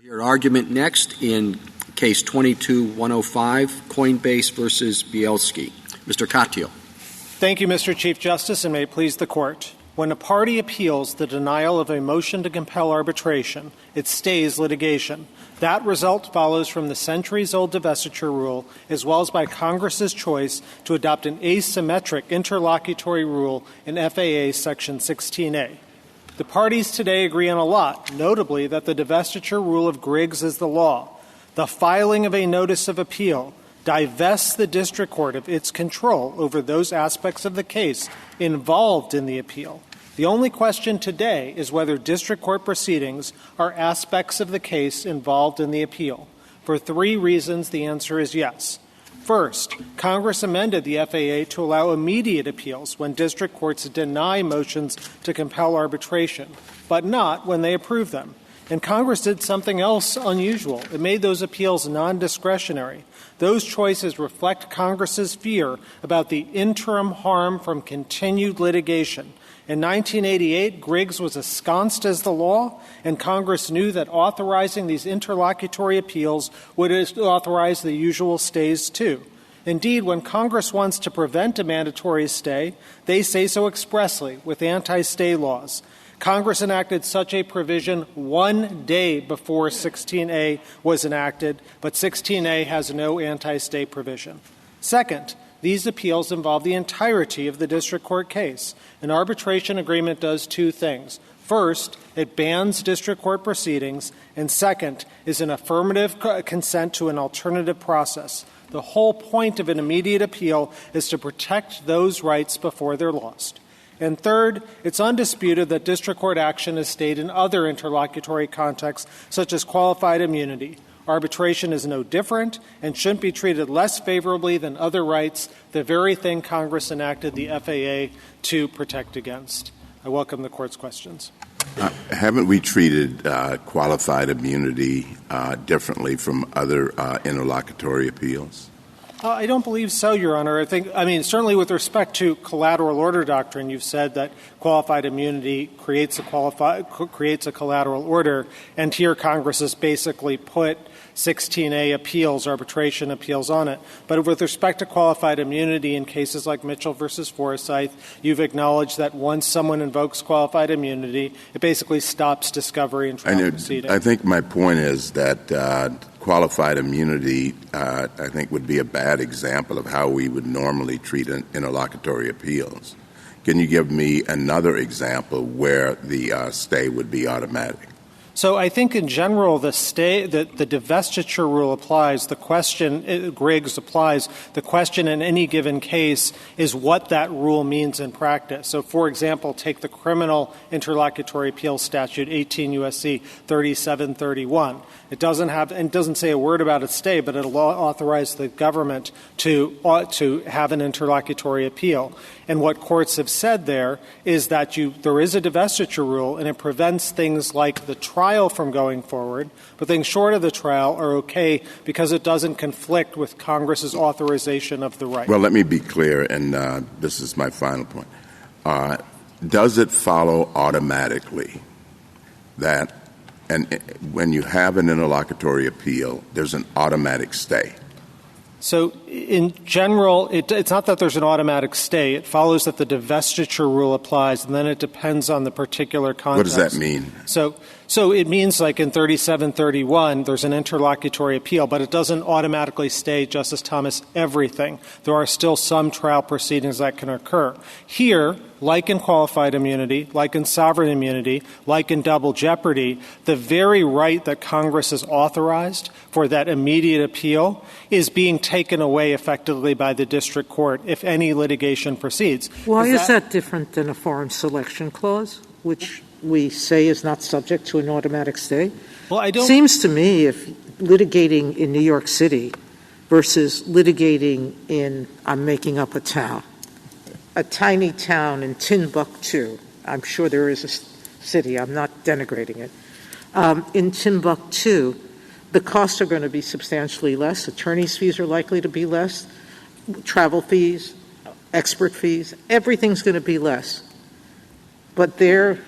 Your argument next in Case 22-105, Coinbase versus Bielski. Mr. Katyal. Thank you, Mr. Chief Justice, and may it please the Court. When a party appeals the denial of a motion to compel arbitration, it stays litigation. That result follows from the centuries-old divestiture rule, as well as by Congress's choice to adopt an asymmetric interlocutory rule in FAA Section 16A. The parties today agree on a lot, notably that the divestiture rule of Griggs is the law. The filing of a notice of appeal divests the district court of its control over those aspects of the case involved in the appeal. The only question today is whether district court proceedings are aspects of the case involved in the appeal. For three reasons, the answer is yes. First, Congress amended the FAA to allow immediate appeals when district courts deny motions to compel arbitration, but not when they approve them. And Congress did something else unusual. It made those appeals non-discretionary. Those choices reflect Congress's fear about the interim harm from continued litigation. In 1988, Griggs was ensconced as the law, and Congress knew that authorizing these interlocutory appeals would authorize the usual stays too. Indeed, when Congress wants to prevent a mandatory stay, they say so expressly with anti-stay laws. Congress enacted such a provision 1 day before 16A was enacted, but 16A has no anti-stay provision. Second, these appeals involve the entirety of the district court case. An arbitration agreement does two things. First, it bans district court proceedings, and second is an affirmative consent to an alternative process. The whole point of an immediate appeal is to protect those rights before they're lost. And third, it's undisputed that district court action is stayed in other interlocutory contexts, such as qualified immunity. Arbitration is no different and shouldn't be treated less favorably than other rights, the very thing Congress enacted the FAA to protect against. I welcome the Court's questions. Haven't we treated qualified immunity differently from other interlocutory appeals? I don't believe so, Your Honor. Certainly with respect to collateral order doctrine, you've said that qualified immunity creates a collateral order, and here Congress has basically put 16A appeals, arbitration appeals on it. But with respect to qualified immunity in cases like Mitchell versus Forsyth, you've acknowledged that once someone invokes qualified immunity, it basically stops discovery and trial proceedings. I think my point is that qualified immunity, I think, would be a bad example of how we would normally treat interlocutory appeals. Can you give me another example where the stay would be automatic? So I think in general the divestiture rule applies. The question, Griggs applies. The question in any given case is what that rule means in practice. So, for example, take the criminal interlocutory appeal statute, 18 U.S.C. 3731. It doesn't say a word about a stay, but it'll authorize the government to have an interlocutory appeal. And what courts have said there is that there is a divestiture rule, and it prevents things like the trial from going forward, but things short of the trial are okay because it doesn't conflict with Congress's authorization of the right. Well, let me be clear, and this is my final point. Does it follow automatically that when you have an interlocutory appeal, there's an automatic stay? So in general, it's not that there's an automatic stay. It follows that the divestiture rule applies, and then it depends on the particular context. What does that mean? So it means like in 3731, there's an interlocutory appeal, but it doesn't automatically stay, Justice Thomas, everything. There are still some trial proceedings that can occur. Here, like in qualified immunity, like in sovereign immunity, like in double jeopardy, the very right that Congress has authorized for that immediate appeal is being taken away effectively by the district court if any litigation proceeds. Why is that different than a forum selection clause, which we say is not subject to an automatic stay? Well, I don't. Seems to me if litigating in New York City versus litigating in, I'm making up a town, a tiny town in Timbuktu. I'm sure there is a city. I'm not denigrating it. In Timbuktu, the costs are going to be substantially less. Attorney's fees are likely to be less. Travel fees, expert fees, everything's going to be less. But there,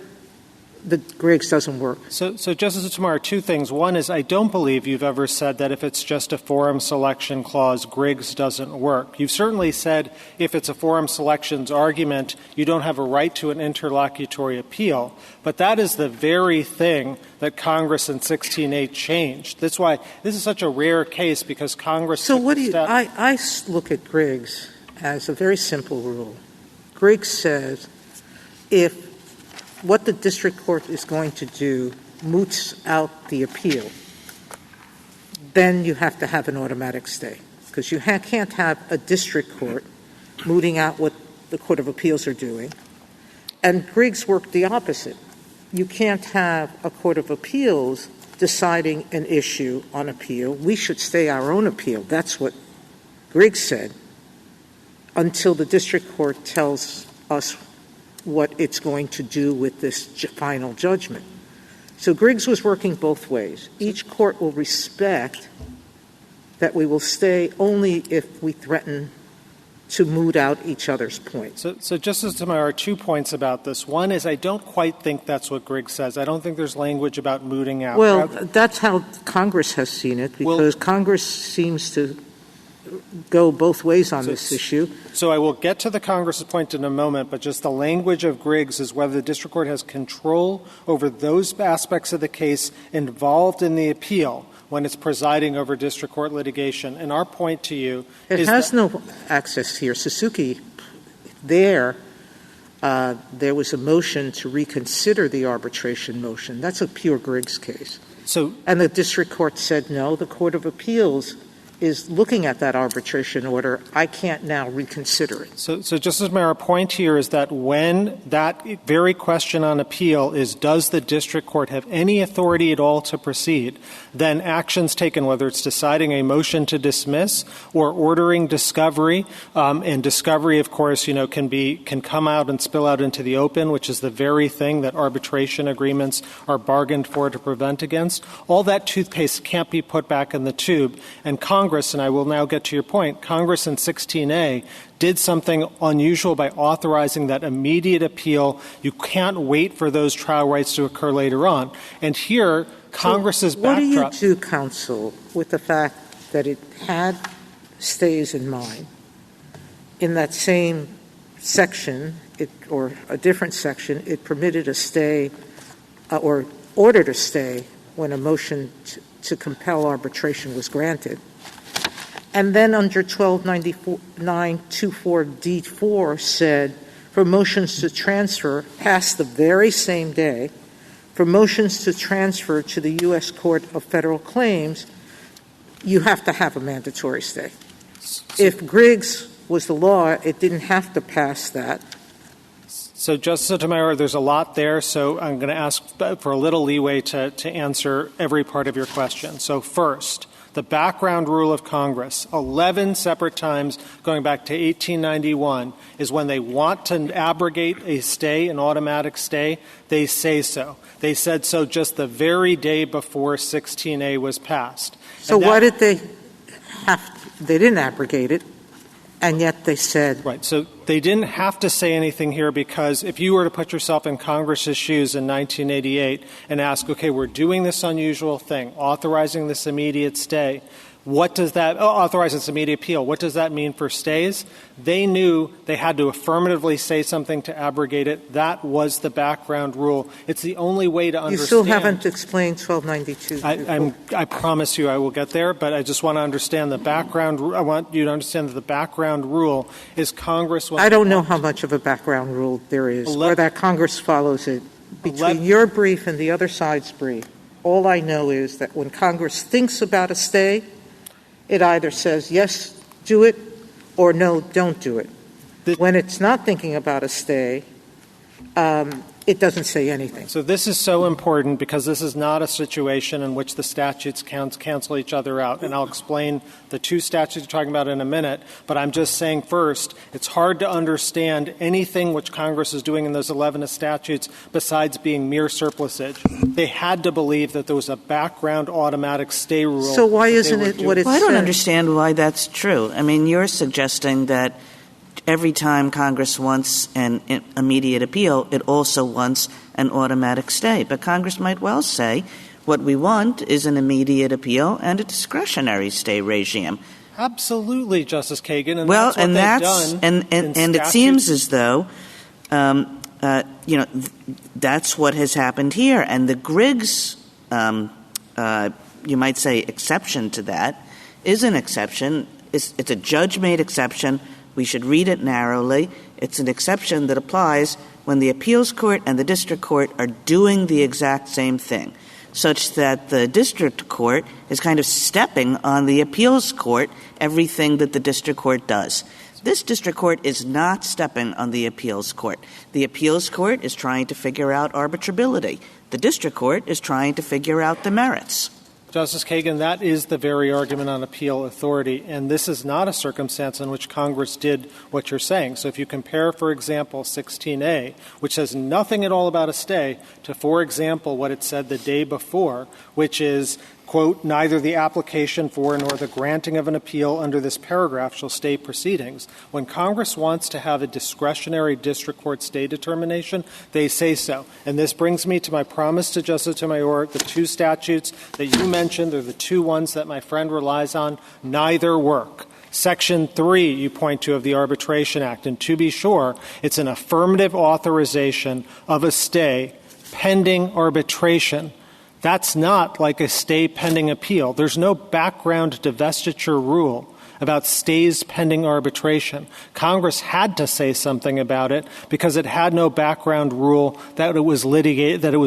the Griggs doesn't work. So Justice Sotomayor, two things. One is I don't believe you've ever said that if it's just a forum selection clause, Griggs doesn't work. You've certainly said if it's a forum selections argument, you don't have a right to an interlocutory appeal. But that is the very thing that Congress in 16.8 changed. That's why this is such a rare case, because Congress So took what the do you, step. I look at Griggs as a very simple rule. Griggs says if what the district court is going to do moots out the appeal, then you have to have an automatic stay, because you can't have a district court mooting out what the Court of Appeals are doing. And Griggs worked the opposite. You can't have a Court of Appeals deciding an issue on appeal. We should stay our own appeal. That's what Griggs said, until the district court tells us what it's going to do with this final judgment. So Griggs was working both ways. Each court will respect that we will stay only if we threaten to moot out each other's points. So Justice Sotomayor, 2 points about this. One is I don't quite think that's what Griggs says. I don't think there's language about mooting out. Well, that's how Congress has seen it, because Congress seems to go both ways on this issue. So I will get to the Congress's point in a moment, but just the language of Griggs is whether the district court has control over those aspects of the case involved in the appeal when it's presiding over district court litigation. And our point to you is it has no access here. Suzuki, there was a motion to reconsider the arbitration motion. That's a pure Griggs case. And the district court said, no, the Court of Appeals is looking at that arbitration order. I can't now reconsider it. So Justice Mayer, our point here is that when that very question on appeal is, does the district court have any authority at all to proceed, then actions taken, whether it's deciding a motion to dismiss or ordering discovery, and discovery, of course, can come out and spill out into the open, which is the very thing that arbitration agreements are bargained for to prevent against. All that toothpaste can't be put back in the tube. And Congress, and I will now get to your point, Congress in 16A did something unusual by authorizing that immediate appeal. You can't wait for those trial rights to occur later on. And here, Congress's backdrop. What do you do, counsel, with the fact that it had stays in mind? In that same section, or a different section, it permitted a stay or ordered a stay when a motion to compel arbitration was granted. And then under 1294D4 said, for motions to transfer, passed the very same day, for motions to transfer to the U.S. Court of Federal Claims, you have to have a mandatory stay. If Griggs was the law, it didn't have to pass that. So, Justice Sotomayor, there's a lot there, so I'm going to ask for a little leeway to answer every part of your question. So first, the background rule of Congress, 11 separate times going back to 1891, is when they want to abrogate a stay, an automatic stay, they say so. They said so just the very day before 16A was passed. So why did they they didn't abrogate it, and yet they said. Right. So they didn't have to say anything here, because if you were to put yourself in Congress's shoes in 1988 and ask, okay, we're doing this unusual thing, authorizing this immediate stay, what does that authorize this immediate appeal? What does that mean for stays? They knew they had to affirmatively say something to abrogate it. That was the background rule. It's the only way to understand. You still haven't explained 1292. I promise you I will get there, but I just want to understand the background. I want you to understand that the background rule is Congress. I don't know how much of a background rule there is, or that Congress follows it. Between your brief and the other side's brief, all I know is that when Congress thinks about a stay, it either says, yes, do it, or no, don't do it. When it's not thinking about a stay, it doesn't say anything. So this is so important, because this is not a situation in which the statutes cancel each other out. And I'll explain the two statutes you're talking about in a minute. But I'm just saying first, it's hard to understand anything which Congress is doing in those 11 statutes besides being mere surplusage. They had to believe that there was a background automatic stay rule. So why isn't it what it says? I don't understand why that's true. I mean, you're suggesting that every time Congress wants an immediate appeal, it also wants an automatic stay. But Congress might well say what we want is an immediate appeal and a discretionary stay regime. Absolutely, Justice Kagan. And well, that's what and they've that's done and it seems as though that's what has happened here. And the Griggs, you might say, exception to that is an exception. It's a judge-made exception. We should read it narrowly. It's an exception that applies when the appeals court and the district court are doing the exact same thing, such that the district court is kind of stepping on the appeals court everything that the district court does. This district court is not stepping on the appeals court. The appeals court is trying to figure out arbitrability. The district court is trying to figure out the merits. Justice Kagan, that is the very argument on appeal authority, and this is not a circumstance in which Congress did what you're saying. So if you compare, for example, 16A, which says nothing at all about a stay, to, for example, what it said the day before, which is, quote, neither the application for nor the granting of an appeal under this paragraph shall stay proceedings. When Congress wants to have a discretionary district court stay determination, they say so. And this brings me to my promise to Justice Sotomayor, the two statutes that you mentioned are the two ones that my friend relies on. Neither work. Section 3, you point to, of the Arbitration Act, and to be sure, it's an affirmative authorization of a stay pending arbitration. That's not like a stay pending appeal. There's no background divestiture rule about stays pending arbitration. Congress had to say something about it because it had no background rule that it was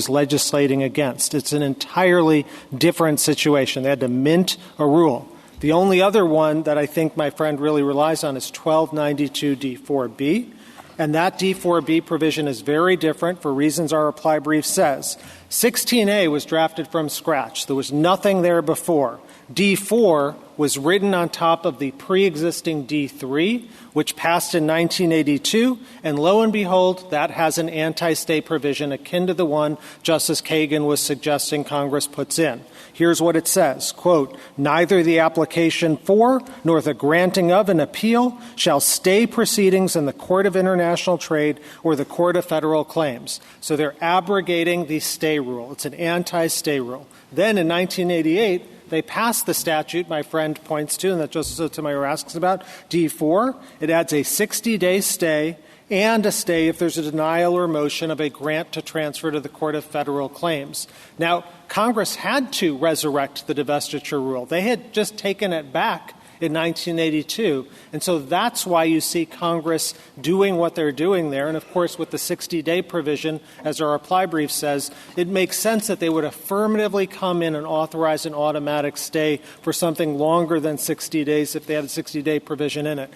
legislating against. It's an entirely different situation. They had to mint a rule. The only other one that I think my friend really relies on is 1292 D4B. And that D4B provision is very different for reasons our reply brief says. 16A was drafted from scratch. There was nothing there before. D4 was written on top of the pre-existing D3, which passed in 1982, and lo and behold, that has an anti-stay provision akin to the one Justice Kagan was suggesting Congress puts in. Here's what it says, quote, neither the application for nor the granting of an appeal shall stay proceedings in the Court of International Trade or the Court of Federal Claims. So they're abrogating the stay rule. It's an anti-stay rule. Then in 1988, they passed the statute my friend points to and that Justice Sotomayor asks about, D4. It adds a 60-day stay and a stay if there's a denial or motion of a grant to transfer to the Court of Federal Claims. Now, Congress had to resurrect the divestiture rule. They had just taken it back in 1982. And so that's why you see Congress doing what they're doing there. And, of course, with the 60-day provision, as our reply brief says, it makes sense that they would affirmatively come in and authorize an automatic stay for something longer than 60 days if they had a 60-day provision in it.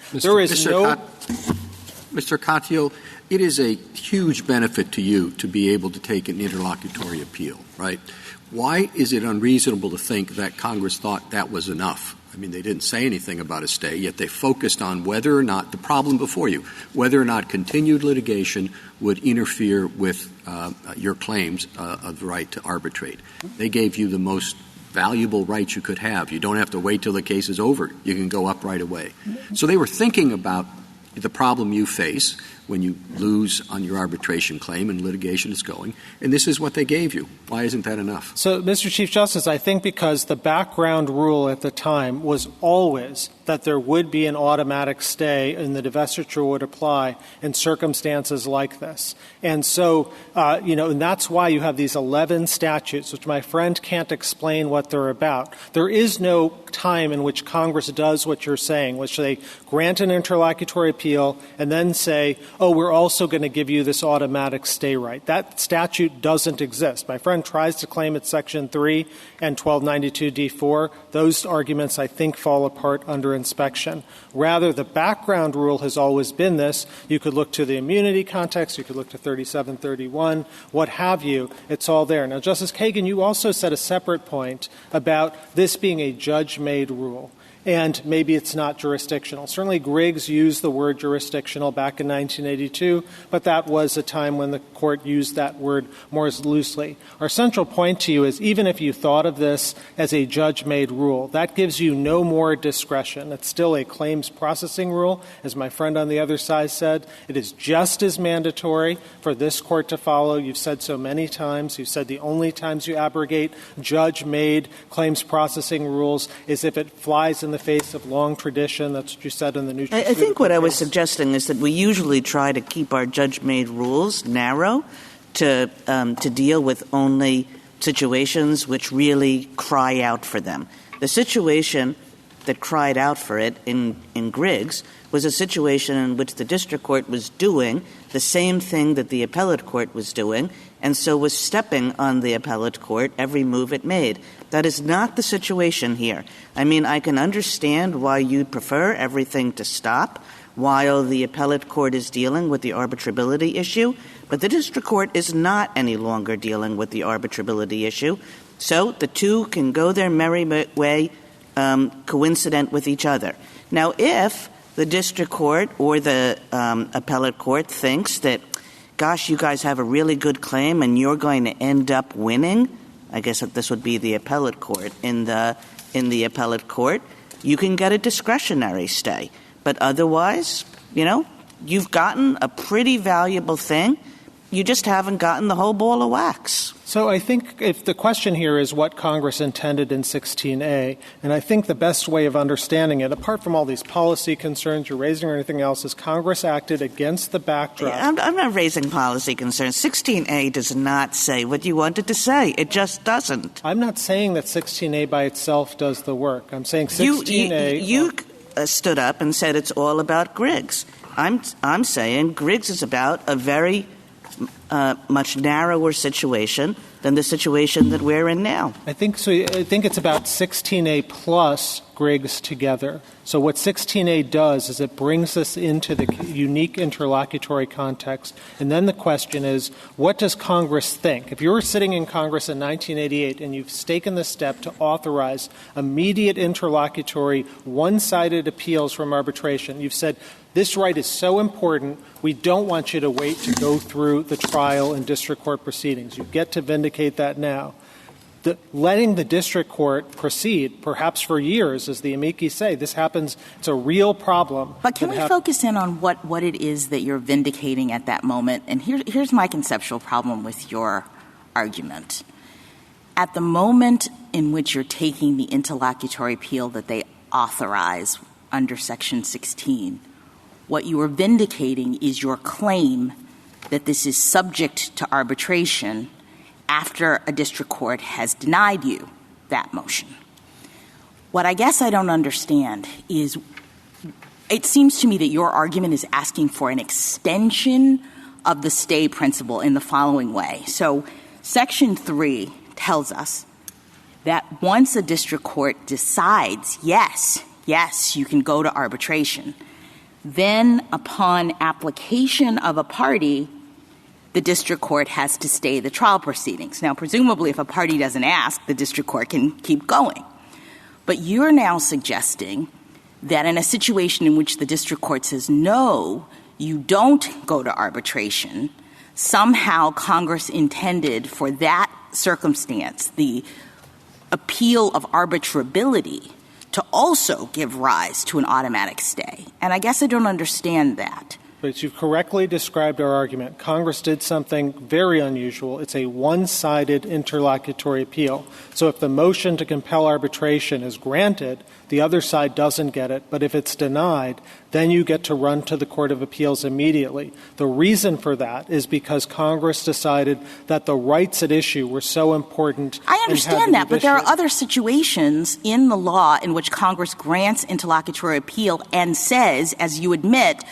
Mr. Katyal, it is a huge benefit to you to be able to take an interlocutory appeal, right? Why is it unreasonable to think that Congress thought that was enough? I mean, they didn't say anything about a stay, yet they focused on whether or not the problem before you, whether or not continued litigation would interfere with your claims of the right to arbitrate. They gave you the most valuable rights you could have. You don't have to wait till the case is over. You can go up right away. So they were thinking about the problem you face when you lose on your arbitration claim and litigation is going, and this is what they gave you. Why isn't that enough? So, Mr. Chief Justice, I think because the background rule at the time was always that there would be an automatic stay and the divestiture would apply in circumstances like this. And so, and that's why you have these 11 statutes, which my friend can't explain what they're about. There is no time in which Congress does what you're saying, which they grant an interlocutory appeal and then say, oh, we're also going to give you this automatic stay right. That statute doesn't exist. My friend tries to claim it's Section 3 and 1292 D4. Those arguments, I think, fall apart under inspection. Rather, the background rule has always been this. You could look to the immunity context. You could look to 3731, what have you. It's all there. Now, Justice Kagan, you also said a separate point about this being a judge-made rule. and maybe it's not jurisdictional. Certainly Griggs used the word jurisdictional back in 1982, but that was a time when the court used that word more loosely. Our central point to you is even if you thought of this as a judge-made rule, that gives you no more discretion. It's still a claims processing rule. As my friend on the other side said, it is just as mandatory for this court to follow. You've said so many times. You've said the only times you abrogate judge-made claims processing rules is if it flies in the face of long tradition. That's what you said in the new. I think what I was suggesting is that we usually try to keep our judge-made rules narrow to deal with only situations which really cry out for them. The situation that cried out for it in Griggs was a situation in which the district court was doing the same thing that the appellate court was doing, and so was stepping on the appellate court every move it made. That is not the situation here. I mean, I can understand why you'd prefer everything to stop while the appellate court is dealing with the arbitrability issue, but the district court is not any longer dealing with the arbitrability issue, so the two can go their merry way coincident with each other. Now, if the district court or the appellate court thinks that, gosh, you guys have a really good claim and you're going to end up winning, I guess that this would be the appellate court. In the appellate court, you can get a discretionary stay. But otherwise, you've gotten a pretty valuable thing. You just haven't gotten the whole ball of wax. So I think if the question here is what Congress intended in 16A, and I think the best way of understanding it, apart from all these policy concerns you're raising or anything else, is Congress acted against the backdrop. I'm not raising policy concerns. 16A does not say what you wanted to say. It just doesn't. I'm not saying that 16A by itself does the work. I'm saying 16A... You stood up and said it's all about Griggs. I'm saying Griggs is about a very much narrower situation than the situation that we're in now. I think so. I think it's about 16A plus Griggs together. So what 16A does is it brings us into the unique interlocutory context. And then the question is, what does Congress think? If you were sitting in Congress in 1988 and you've taken the step to authorize immediate interlocutory one-sided appeals from arbitration, you've said, this right is so important, we don't want you to wait to go through the trial and district court proceedings. You get to vindicate that now. Letting the district court proceed, perhaps for years, as the amici say, this happens, it's a real problem. But can we focus in on what it is that you're vindicating at that moment? And here's my conceptual problem with your argument. At the moment in which you're taking the interlocutory appeal that they authorize under Section 16, what you are vindicating is your claim that this is subject to arbitration after a district court has denied you that motion. What I guess I don't understand is it seems to me that your argument is asking for an extension of the stay principle in the following way. So Section 3 tells us that once a district court decides, yes, you can go to arbitration, then upon application of a party, the district court has to stay the trial proceedings. Now, presumably, if a party doesn't ask, the district court can keep going. But you're now suggesting that in a situation in which the district court says, no, you don't go to arbitration, somehow Congress intended for that circumstance, the appeal of arbitrability, to also give rise to an automatic stay. And I guess I don't understand that. But you've correctly described our argument. Congress did something very unusual. It's a one-sided interlocutory appeal. So if the motion to compel arbitration is granted, the other side doesn't get it. But if it's denied, then you get to run to the Court of Appeals immediately. The reason for that is because Congress decided that the rights at issue were so important. I understand that, but there are other situations in the law in which Congress grants interlocutory appeal and says, as you admit,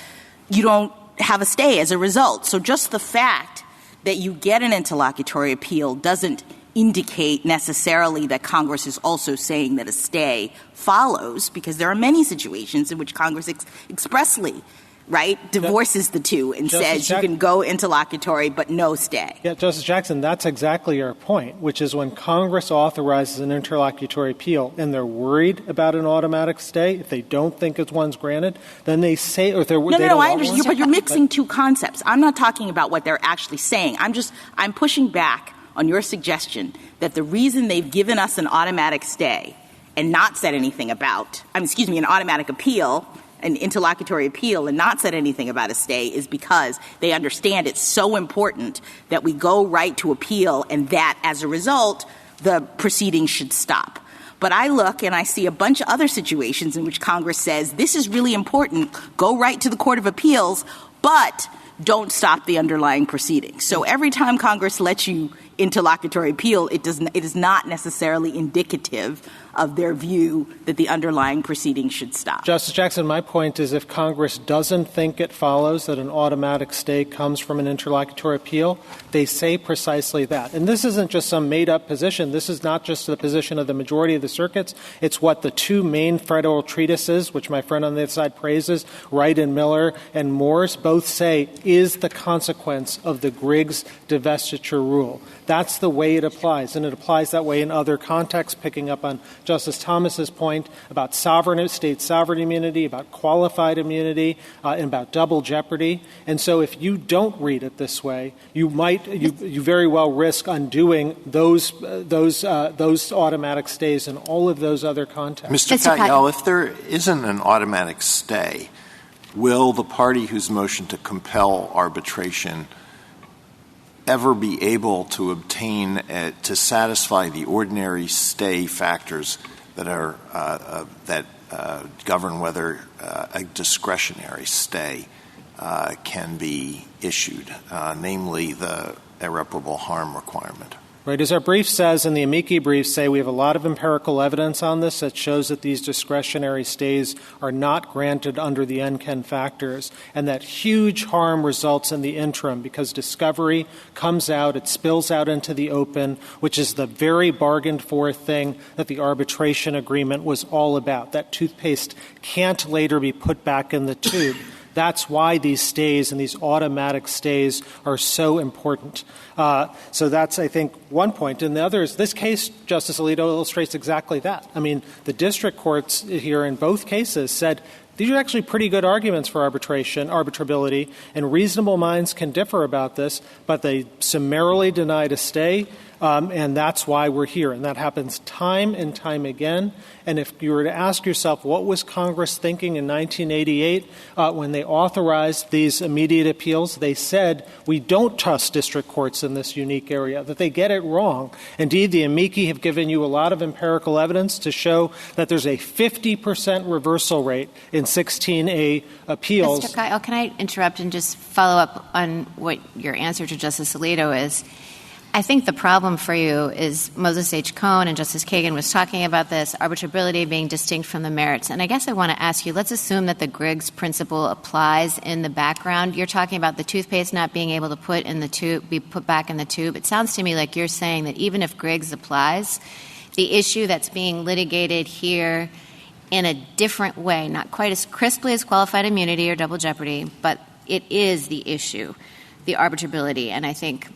you don't have a stay as a result. So just the fact that you get an interlocutory appeal doesn't indicate necessarily that Congress is also saying that a stay follows, because there are many situations in which Congress expressly right, divorces the two and says you can go interlocutory but no stay. Yeah, Justice Jackson, that's exactly our point, which is when Congress authorizes an interlocutory appeal and they're worried about an automatic stay, if they don't think it's one's granted, then they say, or they're No, I understand, but you're mixing two concepts. I'm not talking about what they're actually saying. I'm pushing back on your suggestion that the reason they've given us an automatic stay and not said anything about, an automatic appeal, an interlocutory appeal, and not said anything about a stay is because they understand it's so important that we go right to appeal and that, as a result, the proceedings should stop. But I look and I see a bunch of other situations in which Congress says this is really important, go right to the Court of Appeals, but don't stop the underlying proceedings. So every time Congress lets you interlocutory appeal, it is not necessarily indicative of their view that the underlying proceedings should stop. Justice Jackson, my point is if Congress doesn't think it follows that an automatic stay comes from an interlocutory appeal, they say precisely that. And this isn't just some made-up position. This is not just the position of the majority of the circuits. It's what the two main federal treatises, which my friend on the other side praises, Wright and Miller and Morse, both say is the consequence of the Griggs divestiture rule. That's the way it applies, and it applies that way in other contexts, picking up on Justice Thomas's point about state sovereign immunity, about qualified immunity, and about double jeopardy. And so if you don't read it this way, you very well risk undoing those automatic stays in all of those other contexts. Mr. Katyal, if there isn't an automatic stay, will the party whose motion to compel arbitration ever be able to obtain to satisfy the ordinary stay factors that are that govern whether a discretionary stay can be issued, namely the irreparable harm requirement? Right. As our brief says, and the amici briefs say, we have a lot of empirical evidence on this that shows that these discretionary stays are not granted under the NCAN factors, and that huge harm results in the interim because discovery comes out, it spills out into the open, which is the very bargained for thing that the arbitration agreement was all about. That toothpaste can't later be put back in the tube. That's why these stays and these automatic stays are so important. So that's, I think, one point. And the other is this case, Justice Alito, illustrates exactly that. I mean, the district courts here in both cases said these are actually pretty good arguments for arbitrability, and reasonable minds can differ about this, but they summarily denied a stay, and that's why we're here. And that happens time and time again. And if you were to ask yourself, what was Congress thinking in 1988 when they authorized these immediate appeals? They said, we don't trust district courts in this unique area, that they get it wrong. Indeed, the amici have given you a lot of empirical evidence to show that there's a 50% reversal rate in 16A appeals. Mr. Kyle, can I interrupt and just follow up on what your answer to Justice Alito is? I think the problem for you is Moses H. Cohn and Justice Kagan was talking about this, arbitrability being distinct from the merits. And I guess I want to ask you, let's assume that the Griggs principle applies in the background. You're talking about the toothpaste not being able to be put back in the tube. It sounds to me like you're saying that even if Griggs applies, the issue that's being litigated here in a different way, not quite as crisply as qualified immunity or double jeopardy, but it is the issue, the arbitrability. And I think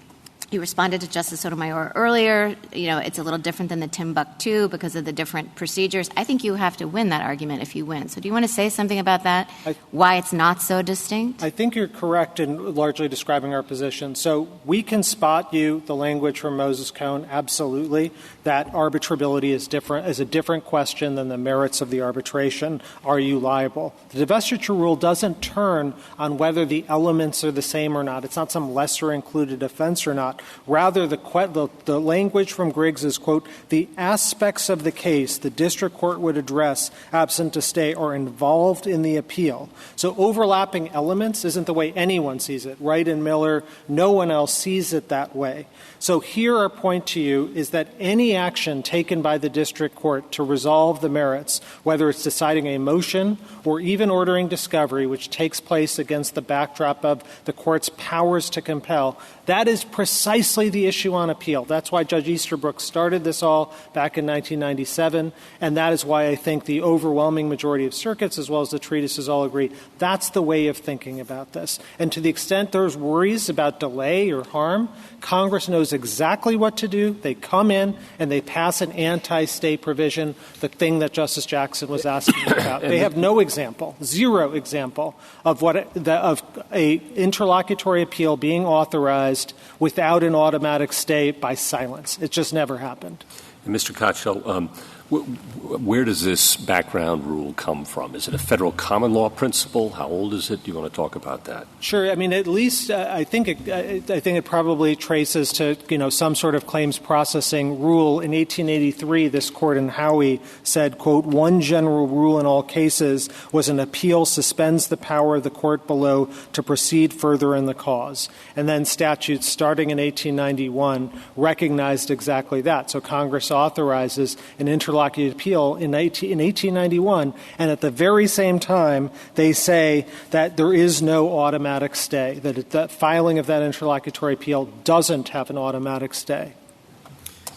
you responded to Justice Sotomayor earlier. You know, it's a little different than the Timbuktu because of the different procedures. I think you have to win that argument if you win. So do you want to say something about that, why it's not so distinct? I think you're correct in largely describing our position. So we can spot you the language from Moses Cone, absolutely, that arbitrability is a different question than the merits of the arbitration. Are you liable? The divestiture rule doesn't turn on whether the elements are the same or not. It's not some lesser included offense or not. Rather, the language from Griggs is, quote, the aspects of the case the district court would address absent a stay are involved in the appeal. So overlapping elements isn't the way anyone sees it. Wright and Miller, no one else sees it that way. So here our point to you is that any action taken by the district court to resolve the merits, whether it's deciding a motion or even ordering discovery, which takes place against the backdrop of the court's powers to compel, that is precisely precisely the issue on appeal. That's why Judge Easterbrook started this all back in 1997, and that is why I think the overwhelming majority of circuits, as well as the treatises, all agree that's the way of thinking about this. And to the extent there's worries about delay or harm, Congress knows exactly what to do. They come in and they pass an anti-stay provision, the thing that Justice Jackson was asking about. They have no example, zero example of of a interlocutory appeal being authorized without an automatic stay by silence. It just never happened. And Mr. Kochel, where does this background rule come from? Is it a federal common law principle? How old is it? Do you want to talk about that? Sure. I mean, at least I think it probably traces to, some sort of claims processing rule. In 1883, this court in Howey said, quote, one general rule in all cases was an appeal suspends the power of the court below to proceed further in the cause. And then statutes starting in 1891 recognized exactly that. So Congress authorizes an interlocutory appeal in 1891, and at the very same time, they say that there is no automatic stay, that the filing of that interlocutory appeal doesn't have an automatic stay.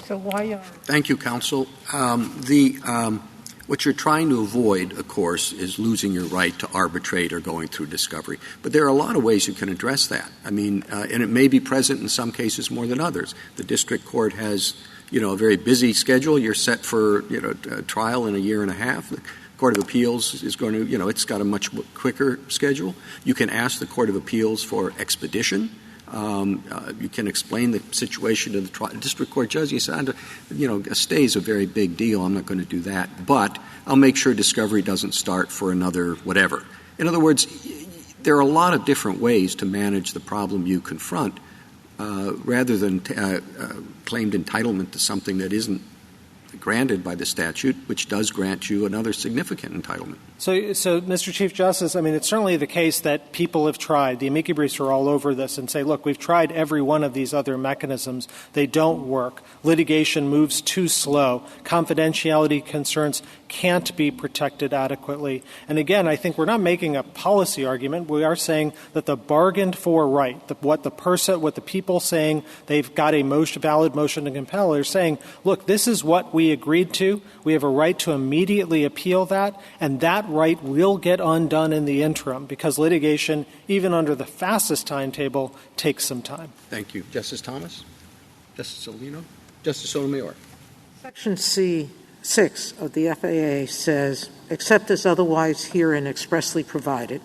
So why are... Thank you, counsel. What you're trying to avoid, of course, is losing your right to arbitrate or going through discovery. But there are a lot of ways you can address that. I mean, and it may be present in some cases more than others. The district court has a very busy schedule. You're set for, a trial in a year and a half. The Court of Appeals is going to, it's got a much quicker schedule. You can ask the Court of Appeals for expedition. You can explain the situation to the district court judge. You say, a stay is a very big deal. I'm not going to do that. But I'll make sure discovery doesn't start for another whatever. In other words, there are a lot of different ways to manage the problem you confront. Rather than claimed entitlement to something that isn't granted by the statute, which does grant you another significant entitlement. So, Mr. Chief Justice, I mean, it's certainly the case that people have tried. The amici briefs are all over this and say, look, we've tried every one of these other mechanisms. They don't work. Litigation moves too slow. Confidentiality concerns can't be protected adequately. And again, I think we're not making a policy argument. We are saying that the bargained for right, what the people saying they've got a valid motion to compel are saying, look, this is what we agreed to. We have a right to immediately appeal that, and that right will get undone in the interim because litigation, even under the fastest timetable, takes some time. Thank you. Justice Thomas? Justice Alito? Justice Sotomayor? Section C6 of the FAA says, except as otherwise herein expressly provided,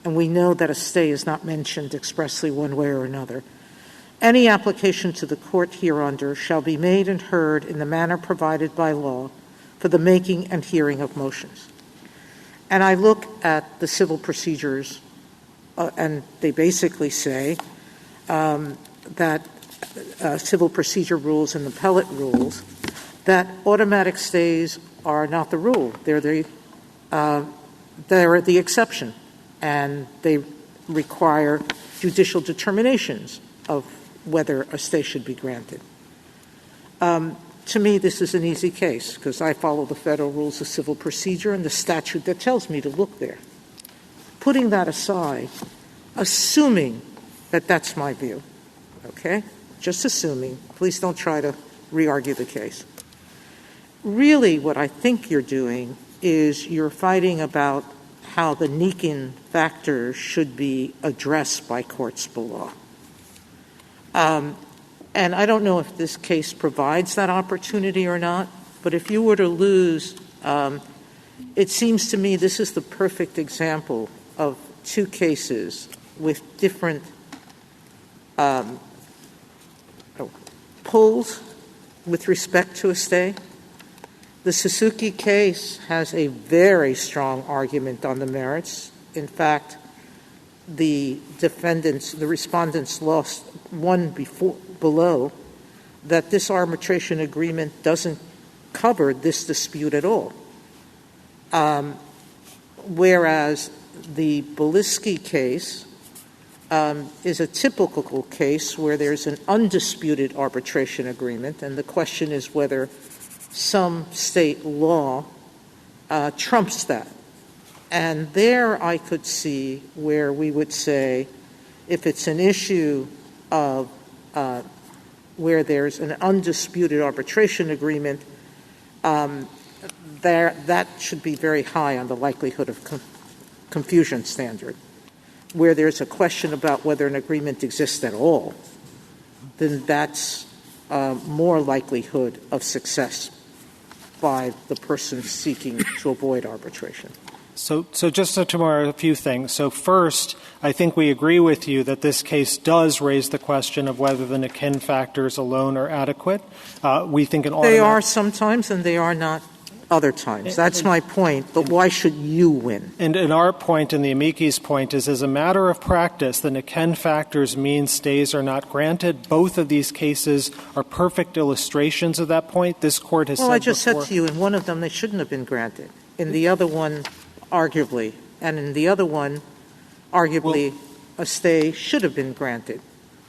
and we know that a stay is not mentioned expressly one way or another, any application to the court hereunder shall be made and heard in the manner provided by law for the making and hearing of motions. And I look at the civil procedures, and they basically say that civil procedure rules and appellate rules, that automatic stays are not the rule. They're the exception, and they require judicial determinations of whether a stay should be granted. To me, this is an easy case because I follow the federal rules of civil procedure and the statute that tells me to look there. Putting that aside, assuming that that's my view, okay? Just assuming. Please don't try to re-argue the case. Really, what I think you're doing is you're fighting about how the Nikin factors should be addressed by courts below. And I don't know if this case provides that opportunity or not, but if you were to lose, it seems to me this is the perfect example of two cases with different pulls with respect to a stay. The Suzuki case has a very strong argument on the merits. In fact, the respondents won below that this arbitration agreement doesn't cover this dispute at all. Whereas the Bielski case is a typical case where there's an undisputed arbitration agreement, and the question is whether some state law trumps that. And there I could see where we would say if it's an issue of where there's an undisputed arbitration agreement, that should be very high on the likelihood of confusion standard. Where there's a question about whether an agreement exists at all, then that's more likelihood of success by the person seeking to avoid arbitration. So just tomorrow, a few things. So first, I think we agree with you that this case does raise the question of whether the Nikin factors alone are adequate. We think they are sometimes, and they are not other times. That's my point. But why should you win? And our point and the amici's point is, as a matter of practice, the Nikin factors mean stays are not granted. Both of these cases are perfect illustrations of that point. This Court has said I just before, said to you, in one of them, they shouldn't have been granted. In the other one, arguably. And in the other one, arguably, a stay should have been granted.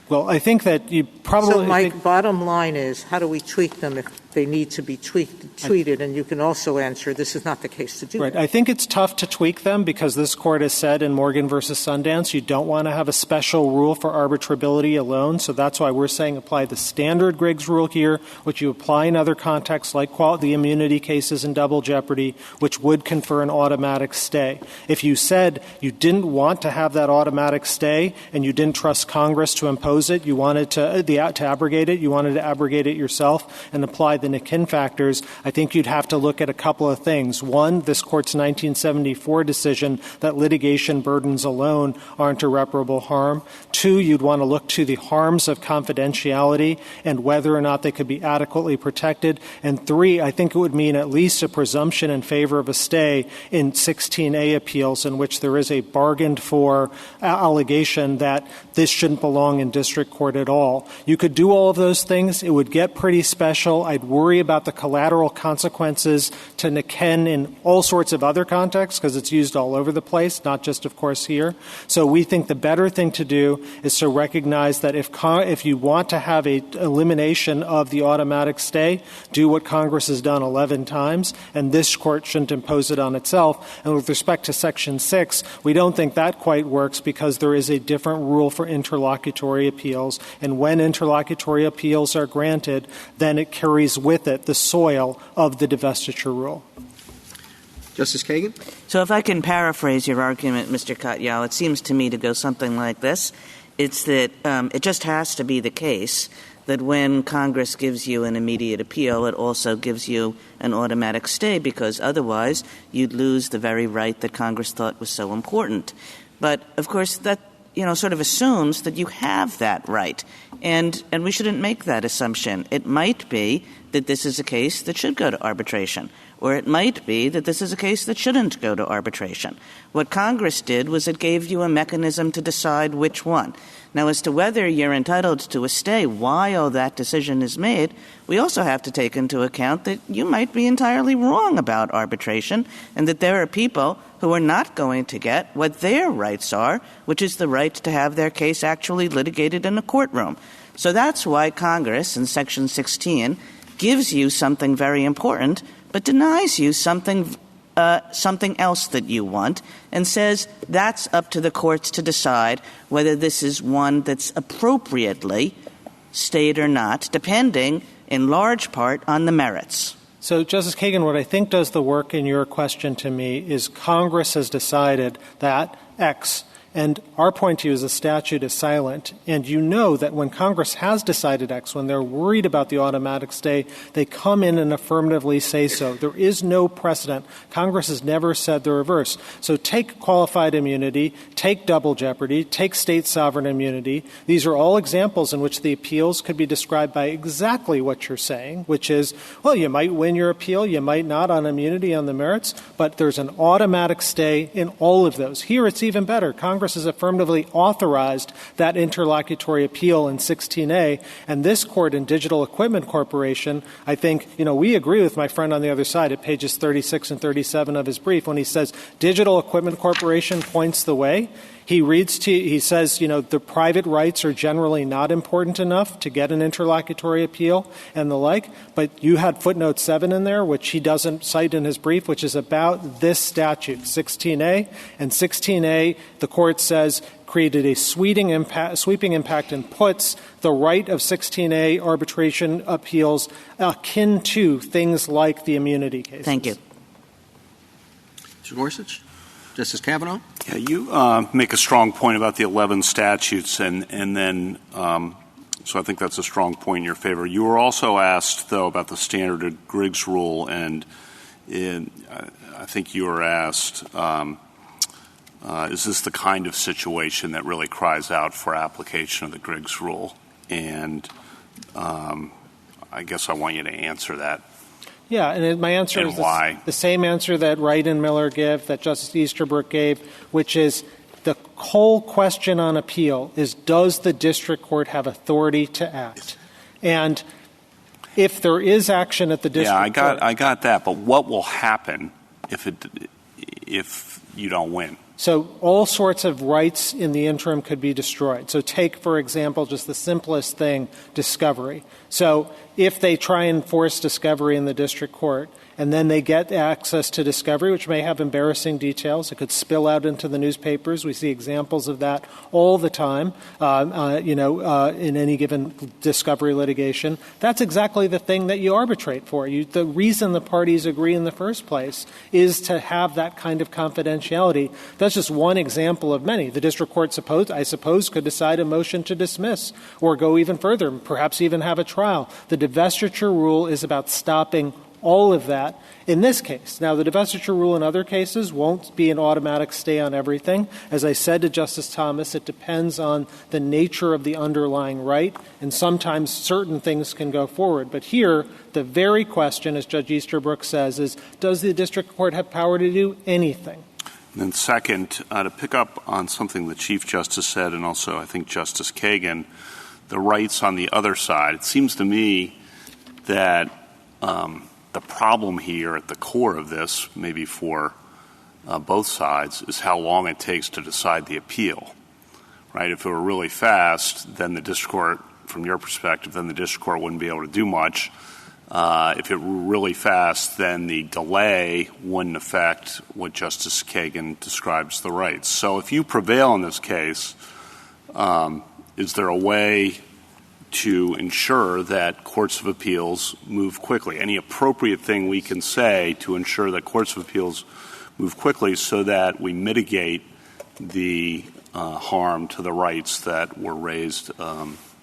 Well, I think that you probably... So my bottom line is, how do we tweak them if they need to be tweeted? And you can also answer, this is not the case to do Right. that. I think it's tough to tweak them because this Court has said in Morgan versus Sundance, you don't want to have a special rule for arbitrability alone. So that's why we're saying apply the standard Griggs rule here, which you apply in other contexts like the immunity cases in double jeopardy, which would confer an automatic stay. If you said you didn't want to have that automatic stay and you didn't trust Congress to impose it, you wanted to abrogate it, you wanted to abrogate it yourself and apply the Nikin factors, I think you'd have to look at a couple of things. One, this Court's 1974 decision that litigation burdens alone aren't irreparable harm. Two, you'd want to look to the harms of confidentiality and whether or not they could be adequately protected. And three, I think it would mean at least a presumption in favor of a stay in 16A appeals in which there is a bargained for allegation that this shouldn't belong in district court at all. You could do all of those things. It would get pretty special. I'd worry about the collateral consequences to Nikin in all sorts of other contexts because it's used all over the place, not just, of course, here. So we think the better thing to do is to recognize that if you want to have a elimination of the automatic stay, do what Congress has done 11 times, and this Court shouldn't impose it on itself. And with respect to Section 6, we don't think that quite works because there is a different rule for interlocutory appeals, and when interlocutory appeals are granted, then it carries with it the soil of the divestiture rule. Justice Kagan? So if I can paraphrase your argument, Mr. Katyal, it seems to me to go something like this. It's that it just has to be the case that when Congress gives you an immediate appeal, it also gives you an automatic stay because otherwise you'd lose the very right that Congress thought was so important. But, of course, that sort of assumes that you have that right. And we shouldn't make that assumption. It might be that this is a case that should go to arbitration, or it might be that this is a case that shouldn't go to arbitration. What Congress did was it gave you a mechanism to decide which one. Now, as to whether you're entitled to a stay while that decision is made, we also have to take into account that you might be entirely wrong about arbitration and that there are people who are not going to get what their rights are, which is the right to have their case actually litigated in a courtroom. So that's why Congress in Section 16 gives you something very important but denies you something else that you want and says that's up to the courts to decide whether this is one that's appropriately stayed or not, depending in large part on the merits. So, Justice Kagan, what I think does the work in your question to me is Congress has decided that X, and our point to you is the statute is silent. And you know that when Congress has decided X, when they're worried about the automatic stay, they come in and affirmatively say so. There is no precedent. Congress has never said the reverse. So take qualified immunity, take double jeopardy, take state sovereign immunity. These are all examples in which the appeals could be described by exactly what you're saying, which is, well, you might win your appeal, you might not on immunity on the merits, but there's an automatic stay in all of those. Here it's even better. Congress has affirmatively authorized that interlocutory appeal in 16A, and this Court in Digital Equipment Corporation, I think, we agree with my friend on the other side at pages 36 and 37 of his brief when he says Digital Equipment Corporation points the way. He says, the private rights are generally not important enough to get an interlocutory appeal and the like, but you had footnote 7 in there, which he doesn't cite in his brief, which is about this statute, 16A. And 16A, the Court court says created a sweeping impact and puts the right of 16A arbitration appeals akin to things like the immunity cases. Thank you. Mr. Gorsuch? Justice Kavanaugh? Yeah, you make a strong point about the 11 statutes, and then so I think that's a strong point in your favor. You were also asked, though, about the standard Griggs rule, and I think you were asked, is this the kind of situation that really cries out for application of the Griggs rule? And I guess I want you to answer that. Yeah, and my answer is the same answer that Wright and Miller give, that Justice Easterbrook gave, which is the whole question on appeal is, does the district court have authority to act? And if there is action at the district court... I got that, but what will happen if you don't win? So all sorts of rights in the interim could be destroyed. So take, for example, just the simplest thing, discovery. So if they try and force discovery in the district court, and then they get access to discovery, which may have embarrassing details. It could spill out into the newspapers. We see examples of that all the time, in any given discovery litigation. That's exactly the thing that you arbitrate for. The reason the parties agree in the first place is to have that kind of confidentiality. That's just one example of many. The district court, I suppose, could decide a motion to dismiss or go even further, perhaps even have a trial. The divestiture rule is about stopping all of that in this case. Now, the divestiture rule in other cases won't be an automatic stay on everything. As I said to Justice Thomas, it depends on the nature of the underlying right, and sometimes certain things can go forward. But here, the very question, as Judge Easterbrook says, is, does the district court have power to do anything? And then second, to pick up on something the Chief Justice said, and also I think Justice Kagan, the rights on the other side, it seems to me that the problem here at the core of this, maybe for both sides, is how long it takes to decide the appeal, right? If it were really fast, then the district court, from your perspective, then the district court wouldn't be able to do much. If it were really fast, then the delay wouldn't affect what Justice Kagan describes the rights. So if you prevail in this case, is there a way to ensure that courts of appeals move quickly? Any appropriate thing we can say to ensure that courts of appeals move quickly so that we mitigate the harm to the rights that were raised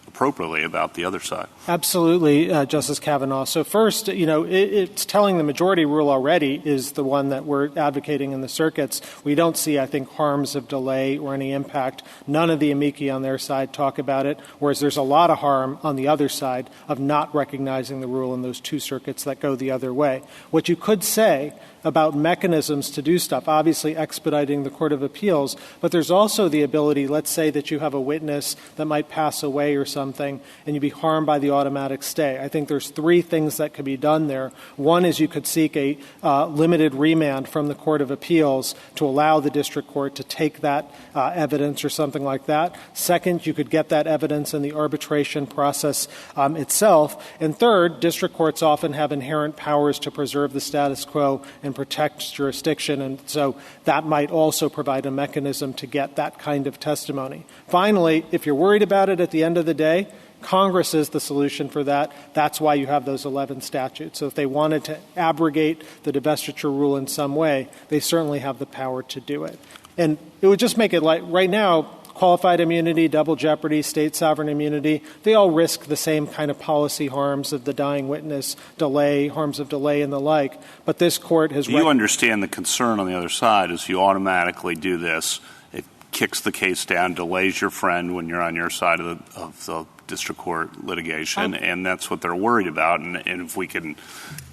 appropriately about the other side? Absolutely, Justice Kavanaugh. So first, it's telling the majority rule already is the one that we're advocating in the circuits. We don't see, I think, harms of delay or any impact. None of the amici on their side talk about it, whereas there's a lot of harm on the other side of not recognizing the rule in those two circuits that go the other way. What you could say about mechanisms to do stuff, obviously expediting the Court of Appeals, but there's also the ability, let's say that you have a witness that might pass away or something, and you'd be harmed by the automatic stay. I think there's three things that could be done there. One is you could seek a limited remand from the Court of Appeals to allow the district court to take that evidence or something like that. Second, you could get that evidence in the arbitration process itself. And third, district courts often have inherent powers to preserve the status quo and protect jurisdiction, and so that might also provide a mechanism to get that kind of testimony. Finally, if you're worried about it at the end of the day, Congress is the solution for that. That's why you have those 11 statutes. So if they wanted to abrogate the divestiture rule in some way, they certainly have the power to do it. And it would just make it like right now, qualified immunity, double jeopardy, state sovereign immunity, they all risk the same kind of policy harms of the dying witness, delay, harms of delay and the like. But this court has... You understand the concern on the other side is you automatically do this. It kicks the case down, delays your friend when you're on your side of the district court litigation, and that's what they're worried about. And if we can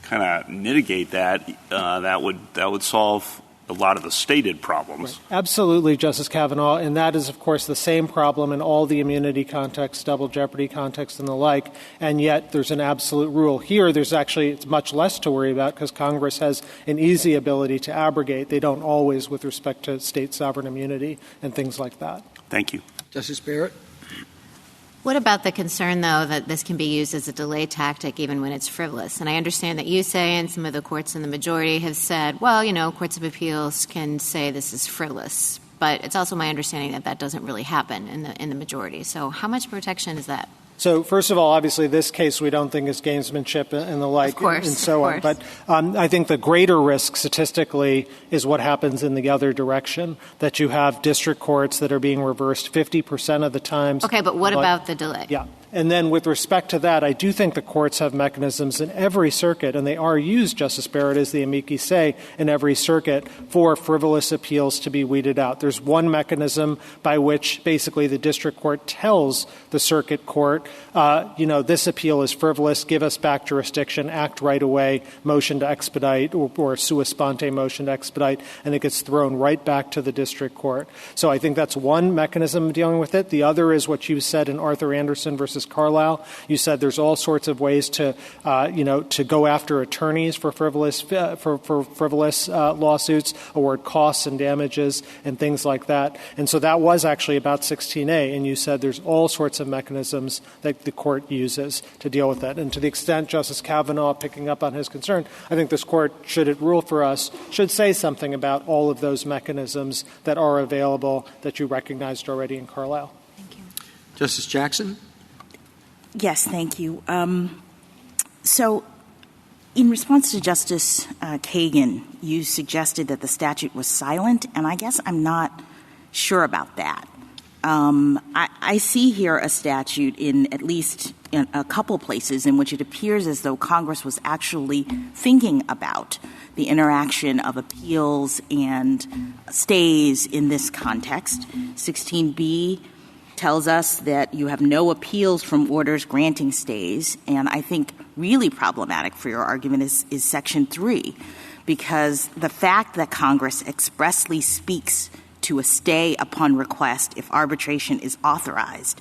kind of mitigate that, that would solve a lot of the stated problems. Right. Absolutely, Justice Kavanaugh, and that is, of course, the same problem in all the immunity contexts, double jeopardy contexts, and the like, and yet there's an absolute rule. Here, it's much less to worry about because Congress has an easy ability to abrogate. They don't always with respect to state sovereign immunity and things like that. Thank you. Justice Barrett? What about the concern, though, that this can be used as a delay tactic even when it's frivolous? And I understand that you say, and some of the courts in the majority have said, well, courts of appeals can say this is frivolous. but it's also my understanding that that doesn't really happen in the majority. So how much protection is that? So first of all, obviously, this case we don't think is gamesmanship and the like, of course, and so of on. course. But I think the greater risk statistically is what happens in the other direction, that you have district courts that are being reversed 50% of the times. Okay, but what about the delay? Yeah. And then with respect to that, I do think the courts have mechanisms in every circuit, and they are used, Justice Barrett, as the amici say, in every circuit for frivolous appeals to be weeded out. There's one mechanism by which basically the district court tells the circuit court, this appeal is frivolous, give us back jurisdiction, act right away, motion to expedite, or sua sponte motion to expedite, and it gets thrown right back to the district court. So I think that's one mechanism dealing with it. The other is what you said in Arthur Anderson versus Carlisle. You said there's all sorts of ways to go after attorneys for frivolous lawsuits, award costs and damages and things like that. And so that was actually about 16A. And you said there's all sorts of mechanisms that the court uses to deal with that. And to the extent Justice Kavanaugh, picking up on his concern, I think this court, should it rule for us, should say something about all of those mechanisms that are available that you recognized already in Carlisle. Thank you. Justice Jackson? Yes, thank you. So in response to Justice Kagan, you suggested that the statute was silent, and I guess I'm not sure about that. I see here a statute in at least in a couple places in which it appears as though Congress was actually thinking about the interaction of appeals and stays in this context. 16B tells us that you have no appeals from orders granting stays, and I think really problematic for your argument is Section 3, because the fact that Congress expressly speaks to a stay upon request if arbitration is authorized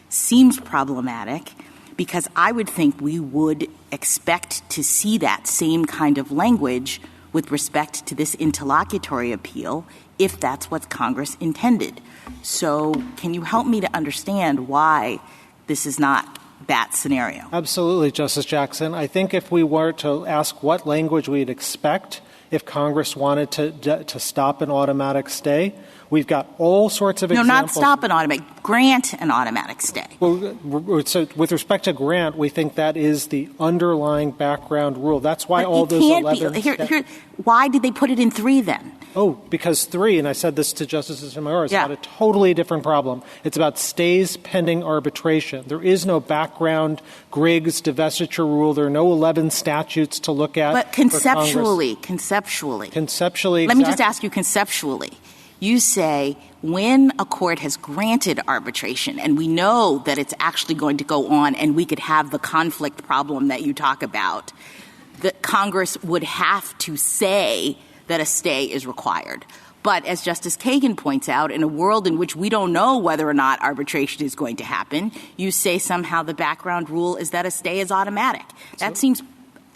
seems problematic, because I would think we would expect to see that same kind of language with respect to this interlocutory appeal if that's what Congress intended. So can you help me to understand why this is not that scenario? Absolutely, Justice Jackson. I think if we were to ask what language we'd expect if Congress wanted to stop an automatic stay, we've got all sorts of examples. No, not stop an automatic, grant an automatic stay. Well, so with respect to grant, we think that is the underlying background rule. That's why all those 11 why did they put it in 3 then? Oh, because 3, and I said this to Justice Sotomayor, is about a totally different problem. It's about stays pending arbitration. There is no background Griggs divestiture rule. There are no 11 statutes to look at. But conceptually. Let me just ask you conceptually. You say when a court has granted arbitration and we know that it's actually going to go on and we could have the conflict problem that you talk about, that Congress would have to say that a stay is required. But as Justice Kagan points out, in a world in which we don't know whether or not arbitration is going to happen, you say somehow the background rule is that a stay is automatic. That seems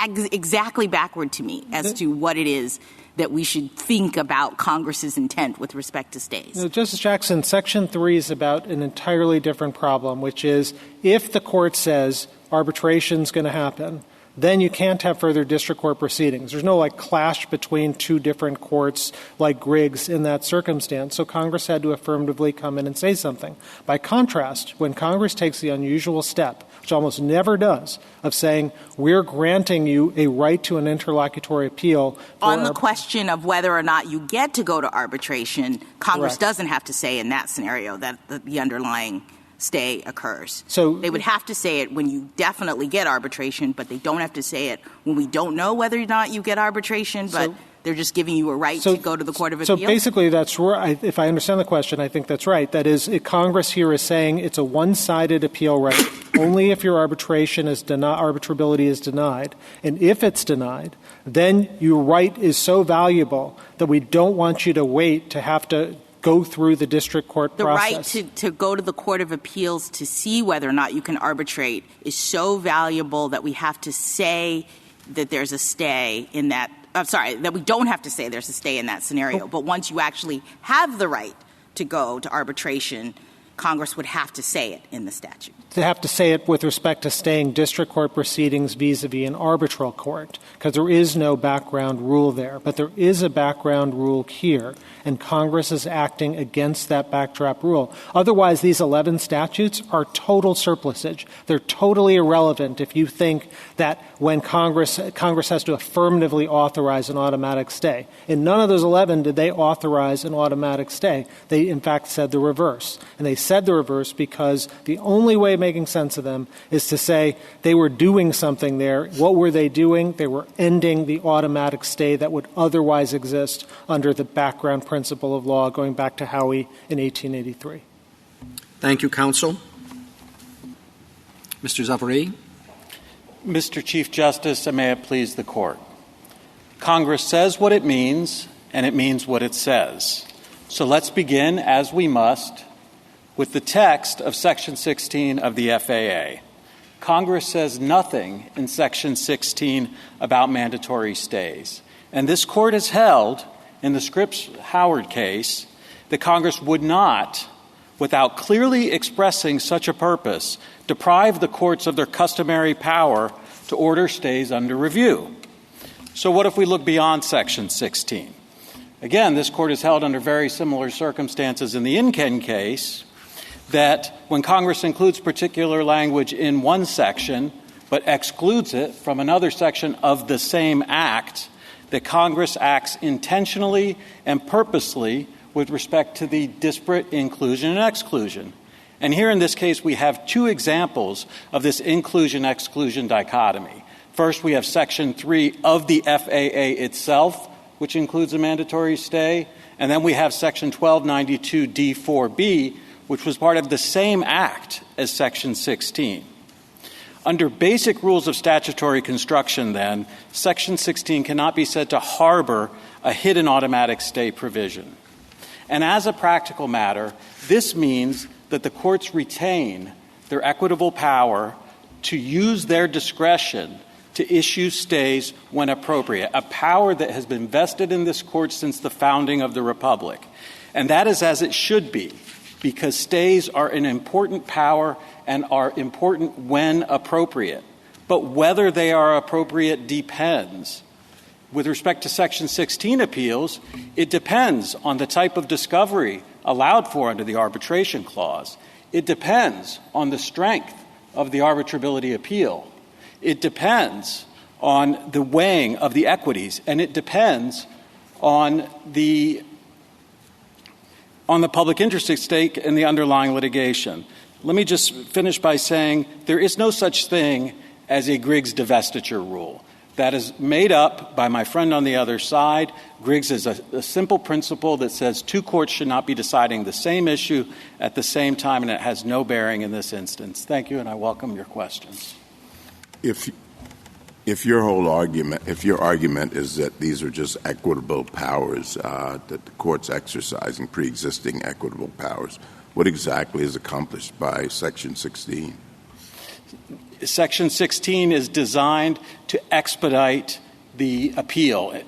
exactly backward to me as to what it is that we should think about Congress's intent with respect to stays. Justice Jackson, Section 3 is about an entirely different problem, which is if the court says arbitration is going to happen, then you can't have further district court proceedings. There's no, clash between 2 different courts like Griggs in that circumstance. So Congress had to affirmatively come in and say something. By contrast, when Congress takes the unusual step, which almost never does, of saying we're granting you a right to an interlocutory appeal. On the question of whether or not you get to go to arbitration, Congress doesn't have to say in that scenario that the underlying stay occurs. So they would have to say it when you definitely get arbitration, but they don't have to say it when we don't know whether or not you get arbitration, but they're just giving you a right to go to the Court of Appeal? So basically that's right. If I understand the question, I think that's right. That is, Congress here is saying it's a one-sided appeal right only if your arbitrability is denied. And if it's denied, then your right is so valuable that we don't want you to wait to have to go through the district court process. The right to go to the Court of Appeals to see whether or not you can arbitrate is so valuable that we have to say that there's a stay in that that we don't have to say there's a stay in that scenario. But once you actually have the right to go to arbitration, Congress would have to say it in the statute. To have to say it with respect to staying district court proceedings vis-a-vis an arbitral court, because there is no background rule there. But there is a background rule here, and Congress is acting against that backdrop rule. Otherwise, these 11 statutes are total surplusage. They're totally irrelevant if you think that when Congress has to affirmatively authorize an automatic stay. In none of those 11 did they authorize an automatic stay. They, in fact, said the reverse. And they said the reverse because the only way of making sense of them is to say they were doing something there. What were they doing? They were ending the automatic stay that would otherwise exist under the background principle of law going back to Howey in 1883. Thank you, counsel. Mr. Zafari. Mr. Chief Justice, and may it please the Court. Congress says what it means, and it means what it says. So let's begin, as we must, with the text of Section 16 of the FAA. Congress says nothing in Section 16 about mandatory stays. And this Court has held, in the Scripps-Howard case, that Congress would not, without clearly expressing such a purpose, deprive the courts of their customary power to order stays under review. So what if we look beyond Section 16? Again, this Court has held under very similar circumstances in the Inken case that when Congress includes particular language in one section but excludes it from another section of the same act, that Congress acts intentionally and purposely with respect to the disparate inclusion and exclusion. And here in this case, we have two examples of this inclusion-exclusion dichotomy. First, we have Section 3 of the FAA itself, which includes a mandatory stay, and then we have Section 1292D4B, which was part of the same act as Section 16. Under basic rules of statutory construction, then, Section 16 cannot be said to harbor a hidden automatic stay provision. And as a practical matter, this means that the courts retain their equitable power to use their discretion to issue stays when appropriate, a power that has been vested in this Court since the founding of the Republic. And that is as it should be, because stays are an important power and are important when appropriate. But whether they are appropriate depends. With respect to Section 16 appeals, it depends on the type of discovery allowed for under the arbitration clause. It depends on the strength of the arbitrability appeal. It depends on the weighing of the equities, and it depends on the public interest at stake in the underlying litigation. Let me just finish by saying there is no such thing as a Griggs divestiture rule. That is made up by my friend on the other side. Griggs is a simple principle that says two courts should not be deciding the same issue at the same time, and it has no bearing in this instance. Thank you, and I welcome your questions. If your argument is that these are just equitable powers, that the court's exercising pre-existing equitable powers, what exactly is accomplished by Section 16? Section 16 is designed to expedite the appeal.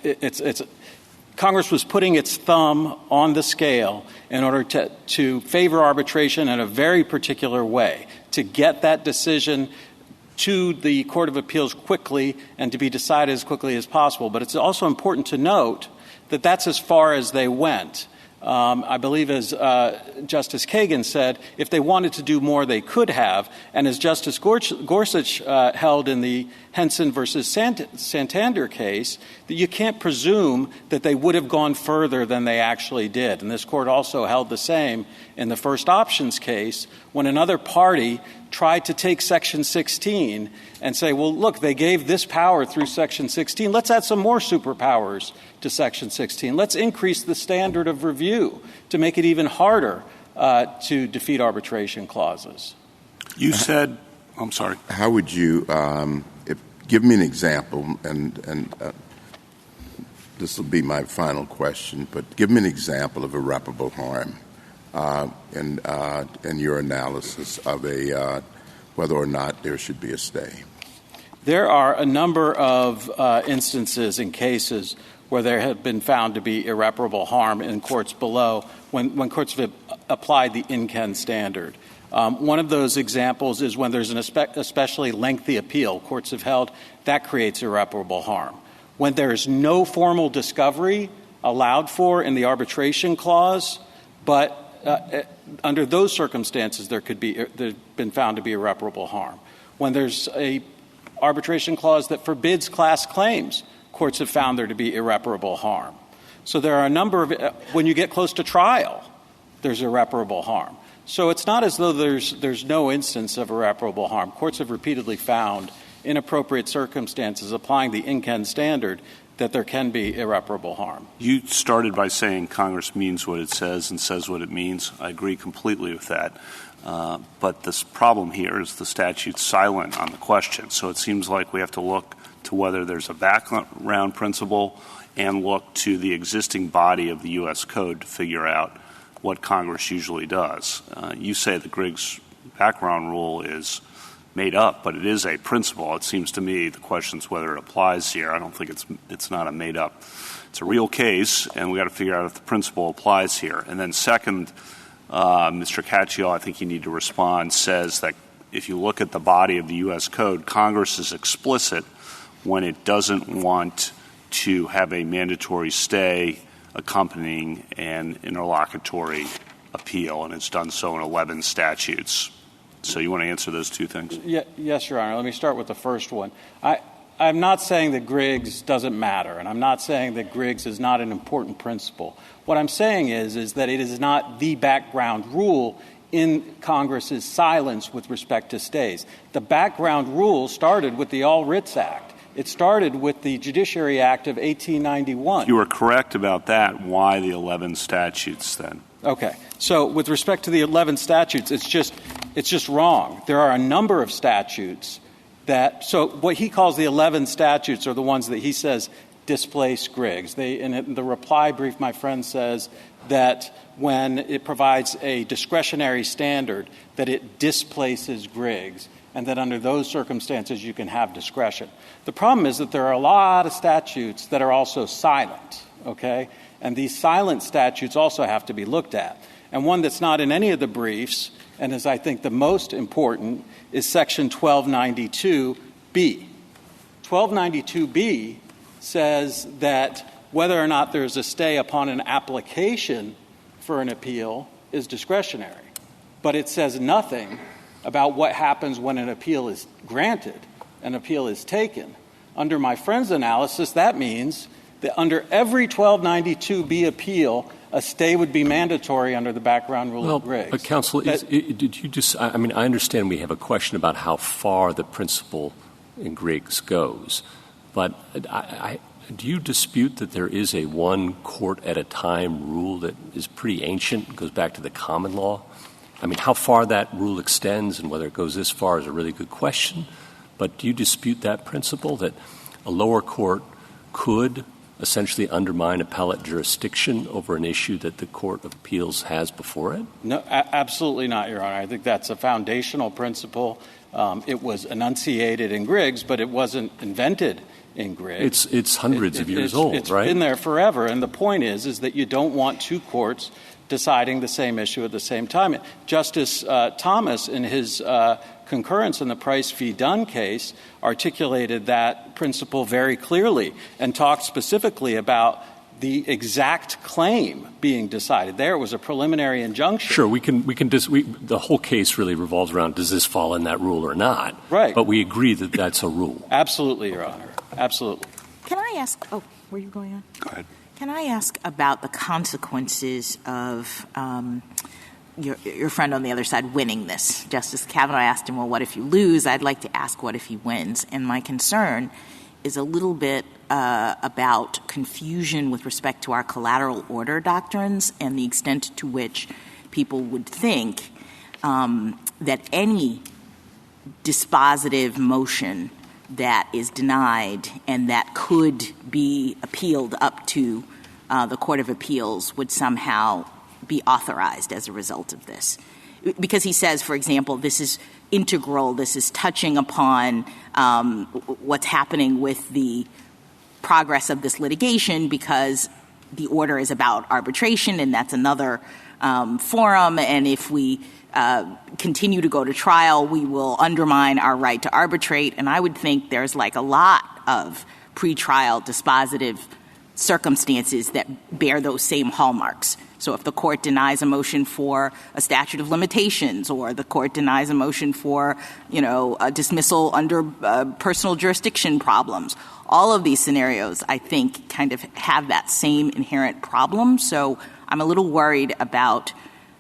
Congress was putting its thumb on the scale in order to favor arbitration in a very particular way, to get that decision to the Court of Appeals quickly and to be decided as quickly as possible. But it's also important to note that that's as far as they went. I believe, as Justice Kagan said, if they wanted to do more, they could have. And as Justice Gorsuch held in the Henson versus Santander case, that you can't presume that they would have gone further than they actually did. And this Court also held the same in the first options case when another party tried to take Section 16 and say, well, look, they gave this power through Section 16. Let's add some more superpowers to Section 16. Let's increase the standard of review to make it even harder to defeat arbitration clauses. You said – I'm sorry. How would you give me an example, and this will be my final question, but give me an example of irreparable harm in your analysis of whether or not there should be a stay. There are a number of instances and cases where there have been found to be irreparable harm in courts below when courts have applied the in-ken standard. One of those examples is when there's an especially lengthy appeal. Courts have held that creates irreparable harm. When there's no formal discovery allowed for in the arbitration clause, but under those circumstances there's been found to be irreparable harm. When there's a arbitration clause that forbids class claims, courts have found there to be irreparable harm. So there are a number of when you get close to trial, there's irreparable harm. So it's not as though there's no instance of irreparable harm. Courts have repeatedly found in appropriate circumstances applying the in-ken standard that there can be irreparable harm. You started by saying Congress means what it says and says what it means. I agree completely with that. But this problem here is the statute's silent on the question. So it seems like we have to look to whether there's a background principle and look to the existing body of the U.S. Code to figure out what Congress usually does. You say the Griggs background rule is made up, but it is a principle. It seems to me the question is whether it applies here. I don't think it's not a made up. It's a real case, and we got to figure out if the principle applies here. And then second, Mr. Caccio, I think you need to respond, says that if you look at the body of the U.S. Code, Congress is explicit when it doesn't want to have a mandatory stay accompanying an interlocutory appeal, and it's done so in 11 statutes. So you want to answer those two things? Yes, Your Honor. Let me start with the first one. I'm not saying that Griggs doesn't matter, and I'm not saying that Griggs is not an important principle. What I'm saying is that it is not the background rule in Congress's silence with respect to stays. The background rule started with the All Writs Act. It started with the Judiciary Act of 1891. If you were correct about that, why the 11 statutes then? Okay. So with respect to the 11 statutes, it's just wrong. There are a number of statutes so what he calls the 11 statutes are the ones that he says displace Griggs. In the reply brief, my friend says that when it provides a discretionary standard, that it displaces Griggs, and that under those circumstances you can have discretion. The problem is that there are a lot of statutes that are also silent, okay? And these silent statutes also have to be looked at. And one that's not in any of the briefs, and is I think the most important, is Section 1292B. 1292B says that whether or not there's a stay upon an application for an appeal is discretionary. But it says nothing about what happens when an appeal is granted, an appeal is taken. Under my friend's analysis, that means that under every 1292B appeal, a stay would be mandatory under the background rule of Griggs. But counsel, did you just? I mean, I understand we have a question about how far the principle in Griggs goes, but do you dispute that there is a one court at a time rule that is pretty ancient, goes back to the common law? I mean, how far that rule extends and whether it goes this far is a really good question. But do you dispute that principle that a lower court could essentially undermine appellate jurisdiction over an issue that the Court of Appeals has before it? No, absolutely not, Your Honor. I think that's a foundational principle. It was enunciated in Griggs, but it wasn't invented in Griggs. It's hundreds of years old, it's right? It's been there forever. And the point is that you don't want two courts deciding the same issue at the same time. Justice Thomas, in his concurrence in the Price v. Dunn case, articulated that principle very clearly and talked specifically about the exact claim being decided. There it was a preliminary injunction. Sure, the whole case really revolves around does this fall in that rule or not? Right. But we agree that that's a rule. Absolutely, Your Honor. Absolutely. Can I ask – were you going on? Go ahead. Can I ask about the consequences of your friend on the other side winning this? Justice Kavanaugh asked him, well, what if you lose? I'd like to ask what if he wins. And my concern is a little bit about confusion with respect to our collateral order doctrines and the extent to which people would think that any dispositive motion that is denied and that could be appealed up to the Court of Appeals would somehow be authorized as a result of this. Because he says, for example, this is integral, this is touching upon what's happening with the progress of this litigation because the order is about arbitration, and that's another forum. And if we continue to go to trial, we will undermine our right to arbitrate. And I would think there's like a lot of pretrial dispositive circumstances that bear those same hallmarks. So if the court denies a motion for a statute of limitations, or the court denies a motion for, a dismissal under personal jurisdiction problems, all of these scenarios, I think, kind of have that same inherent problem. So I'm a little worried about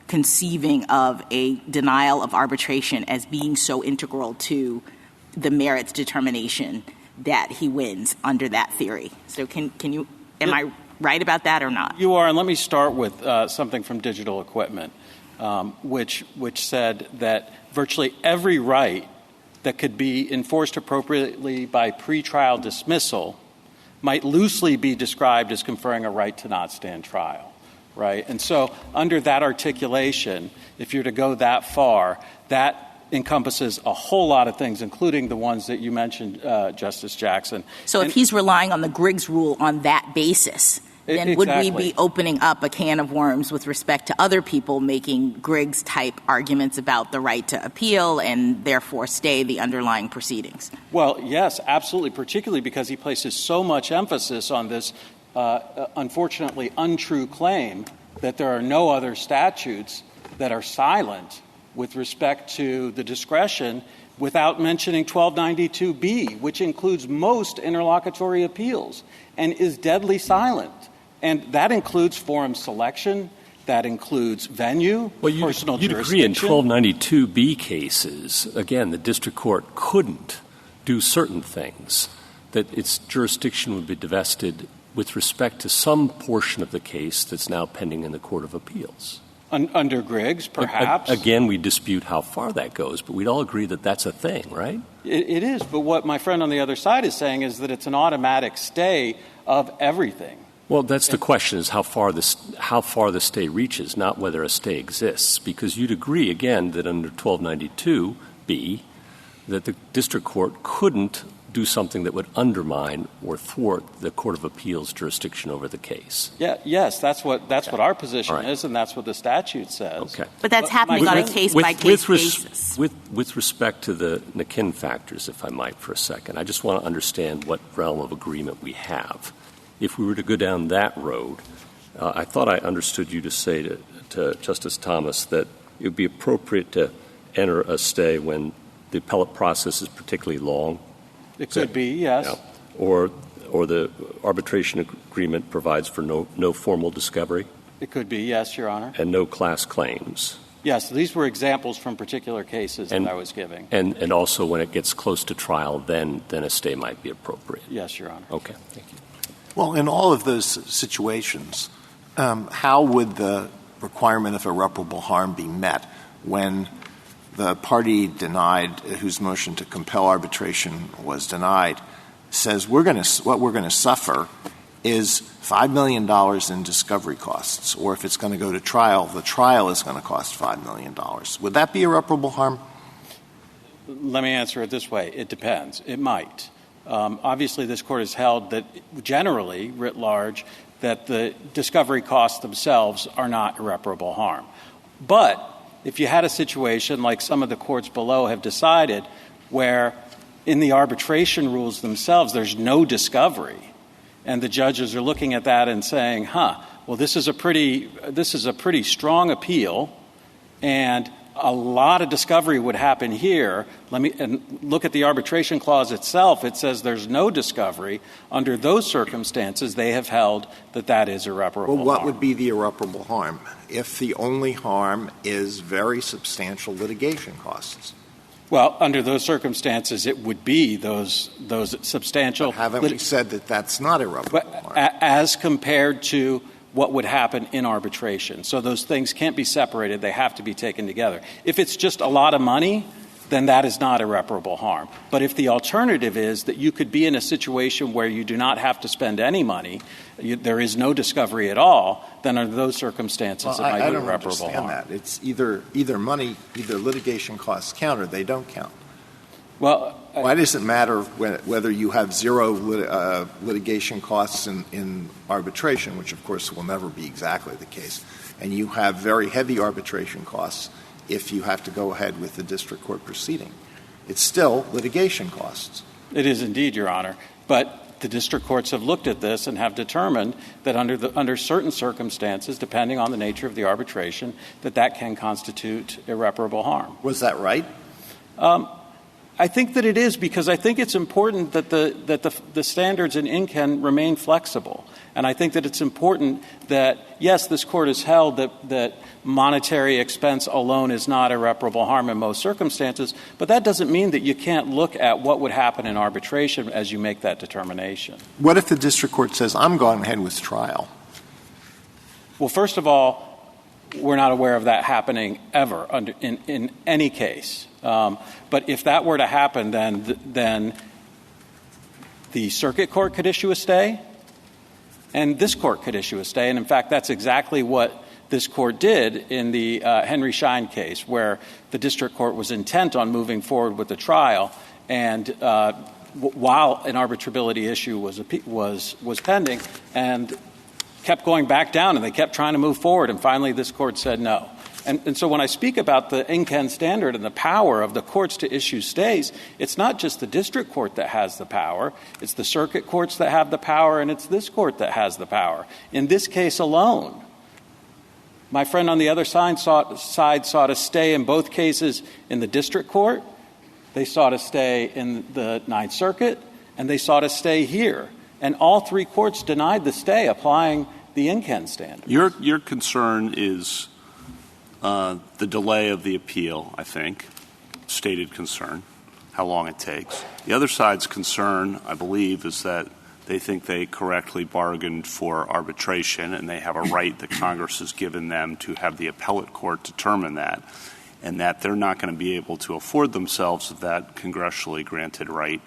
conceiving of a denial of arbitration as being so integral to the merits determination that he wins under that theory. So can you – am I right about that or not? You are, and let me start with something from Digital Equipment, which said that virtually every right that could be enforced appropriately by pretrial dismissal might loosely be described as conferring a right to not stand trial, right? And so under that articulation, if you're to go that far, that encompasses a whole lot of things, including the ones that you mentioned, Justice Jackson. So if he's relying on the Griggs rule on that basis, then would we be opening up a can of worms with respect to other people making Griggs-type arguments about the right to appeal and therefore stay the underlying proceedings? Well, yes, absolutely, particularly because he places so much emphasis on this unfortunately untrue claim that there are no other statutes that are silent with respect to the discretion, without mentioning 1292B, which includes most interlocutory appeals and is deadly silent. And that includes forum selection, that includes venue, personal jurisdiction. You'd agree in 1292B cases, again, the district court couldn't do certain things, that its jurisdiction would be divested with respect to some portion of the case that's now pending in the Court of Appeals. Under Griggs, perhaps. Again, we dispute how far that goes, but we'd all agree that that's a thing, right? It is, but what my friend on the other side is saying is that it's an automatic stay of everything. Well, that's the question, is how far the stay reaches, not whether a stay exists. Because you'd agree, again, that under 1292B, that the district court couldn't do something that would undermine or thwart the Court of Appeals jurisdiction over the case. Yes, that's what our position is, and that's what the statute says. Okay. But that's happening on a case-by-case basis. With respect to the Nikin factors, if I might, for a second, I just want to understand what realm of agreement we have. If we were to go down that road, I thought I understood you to say to Justice Thomas that it would be appropriate to enter a stay when the appellate process is particularly long. It could be, yes. Yeah. Or the arbitration agreement provides for no formal discovery? It could be, yes, Your Honor. And no class claims? Yes, these were examples from particular cases that I was giving. And also when it gets close to trial, then a stay might be appropriate? Yes, Your Honor. Okay, thank you. Well, in all of those situations, how would the requirement of irreparable harm be met when the party denied, whose motion to compel arbitration was denied, says what we're going to suffer is $5 million in discovery costs, or if it's going to go to trial, the trial is going to cost $5 million. Would that be irreparable harm? Let me answer it this way. It depends. It might. Obviously, this Court has held that generally, writ large, that the discovery costs themselves are not irreparable harm. But if you had a situation like some of the courts below have decided where in the arbitration rules themselves there's no discovery, and the judges are looking at that and saying, well, this is a pretty strong appeal, and a lot of discovery would happen here. And look at the arbitration clause itself. It says there's no discovery. Under those circumstances, they have held that is irreparable harm. Well, what would be the irreparable harm if the only harm is very substantial litigation costs? Well, under those circumstances, it would be those substantial. But haven't we said that that's not irreparable harm? As compared to what would happen in arbitration. So those things can't be separated. They have to be taken together. If it's just a lot of money, then that is not irreparable harm. But if the alternative is that you could be in a situation where you do not have to spend any money, there is no discovery at all, then under those circumstances it might be irreparable harm. I don't understand that. It's either money, either litigation costs count or they don't count. Well, Why does it matter whether you have zero litigation costs in arbitration, which, of course, will never be exactly the case, and you have very heavy arbitration costs if you have to go ahead with the district court proceeding? It's still litigation costs. It is indeed, Your Honor. But the district courts have looked at this and have determined that under certain circumstances, depending on the nature of the arbitration, that can constitute irreparable harm. Was that right? I think that it is, because I think it's important that the standards in INCAN remain flexible. And I think that it's important that, yes, this Court has held that monetary expense alone is not irreparable harm in most circumstances, but that doesn't mean that you can't look at what would happen in arbitration as you make that determination. What if the district court says, I'm going ahead with trial? Well, first of all, we're not aware of that happening ever in any case. But if that were to happen, then the circuit court could issue a stay, and this court could issue a stay. And, in fact, that's exactly what this court did in the Henry Schein case, where the district court was intent on moving forward with the trial, and while an arbitrability issue was pending, and kept going back down, and they kept trying to move forward, and finally this court said no. And so when I speak about the INCAN standard and the power of the courts to issue stays, it's not just the district court that has the power. It's the circuit courts that have the power, and it's this court that has the power. In this case alone, my friend on the other side sought a stay in both cases in the district court. They sought a stay in the Ninth Circuit, and they sought a stay here. And all three courts denied the stay, applying the INCAN standard. Your concern is the delay of the appeal, I think, stated concern, how long it takes. The other side's concern, I believe, is that they think they correctly bargained for arbitration, and they have a right that Congress has given them to have the appellate court determine that, and that they're not going to be able to afford themselves that congressionally granted right,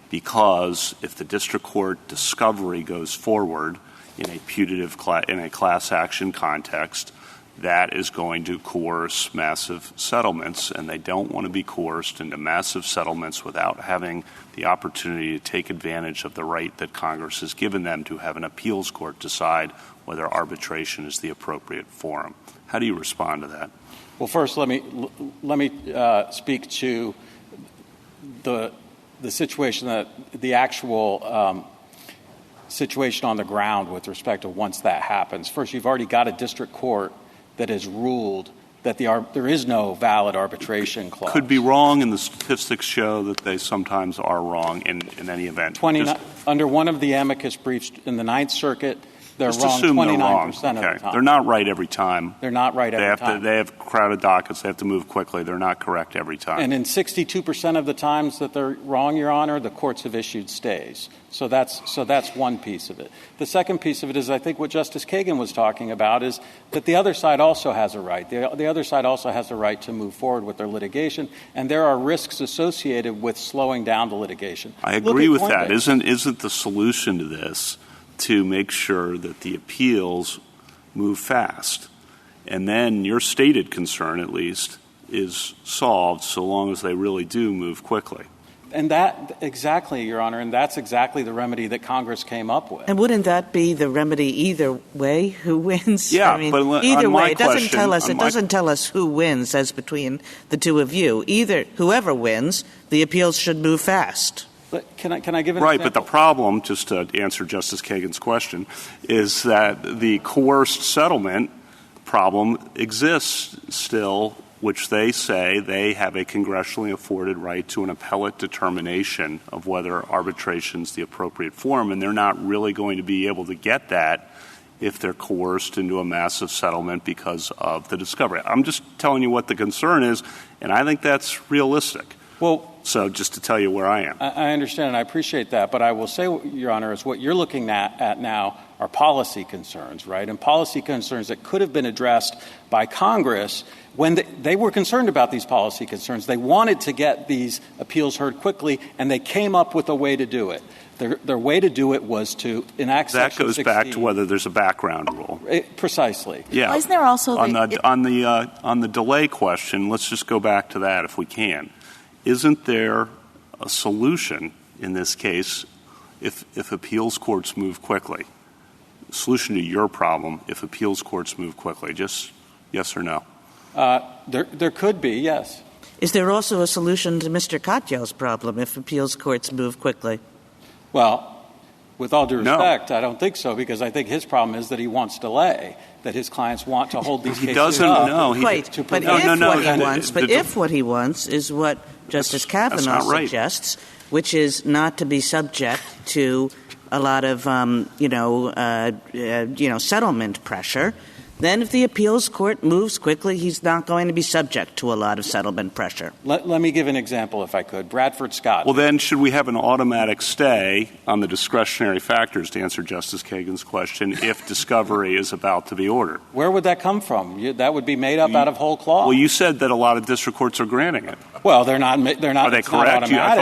because if the district court discovery goes forward in a class action context, that is going to coerce massive settlements, and they don't want to be coerced into massive settlements without having the opportunity to take advantage of the right that Congress has given them to have an appeals court decide whether arbitration is the appropriate forum. How do you respond to that? Well, first, let me speak to the situation, that the actual situation on the ground with respect to once that happens. First, you've already got a district court that has ruled that there is no valid arbitration clause. Could be wrong, and the statistics show that they sometimes are wrong in any event. Under one of the amicus briefs in the Ninth Circuit, they're wrong 29% of the time. They're not right every time. They're not right every time. They have crowded dockets. They have to move quickly. They're not correct every time. And in 62% of the times that they're wrong, Your Honor, the courts have issued stays. So that's one piece of it. The second piece of it is, I think what Justice Kagan was talking about, is that the other side also has a right. The other side also has a right to move forward with their litigation, and there are risks associated with slowing down the litigation. I agree with that. Isn't the solution to this to make sure that the appeals move fast? And then your stated concern, at least, is solved so long as they really do move quickly. And that, exactly, Your Honor, and that's exactly the remedy that Congress came up with. And wouldn't that be the remedy either way, who wins? Yeah, I mean, but either way, it doesn't tell us who wins as between the two of you. Whoever wins, the appeals should move fast. But can I give an example? But the problem, just to answer Justice Kagan's question, is that the coerced settlement problem exists still, which they say they have a congressionally afforded right to an appellate determination of whether arbitration is the appropriate forum, and they're not really going to be able to get that if they're coerced into a massive settlement because of the discovery. I'm just telling you what the concern is, and I think that's realistic. So just to tell you where I am. I understand, and I appreciate that. But I will say, Your Honor, is what you're looking at now are policy concerns, right? And policy concerns that could have been addressed by Congress when they were concerned about these policy concerns. They wanted to get these appeals heard quickly, and they came up with a way to do it. Their way to do it was to enact Section 16. That goes back to whether there's a background rule. Precisely. Yeah. Well, isn't there also on the delay question? Let's just go back to that if we can. Isn't there a solution in this case if appeals courts move quickly? Solution to your problem if appeals courts move quickly? Just yes or no? There could be, yes. Is there also a solution to Mr. Katyal's problem if appeals courts move quickly? Well, with all due respect, I don't think so, because I think his problem is that he wants delay, that his clients want to hold these cases He doesn't know. But if what he wants is what Justice Kavanaugh suggests, which is not to be subject to a lot of, settlement pressure, then if the appeals court moves quickly, he's not going to be subject to a lot of settlement pressure. Let me give an example, if I could. Bradford Scott. Well, then should we have an automatic stay on the discretionary factors, to answer Justice Kagan's question, if discovery is about to be ordered? Where would that come from? That would be made up out of whole cloth. Well, you said that a lot of district courts are granting it. Well, they're not. Are they correct? I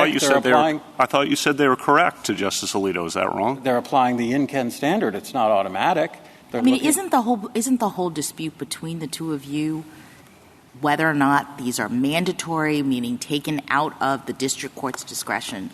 thought you said they were correct to Justice Alito. Is that wrong? They're applying the in-Ken standard. It's not automatic. Isn't the whole dispute between the two of you whether or not these are mandatory, meaning taken out of the district court's discretion,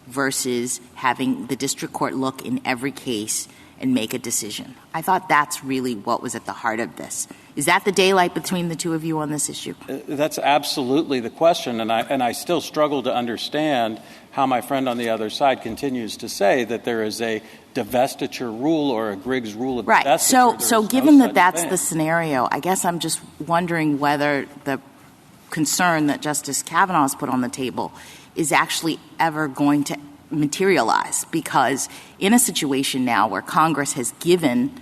versus having the district court look in every case and make a decision? I thought that's really what was at the heart of this. Is that the daylight between the two of you on this issue? That's absolutely the question, and I still struggle to understand how my friend on the other side continues to say that there is a divestiture rule or a Griggs rule of divestiture. Right. So given that that's the scenario, I guess I'm just wondering whether the concern that Justice Kavanaugh has put on the table is actually ever going to materialize, because in a situation now where Congress has given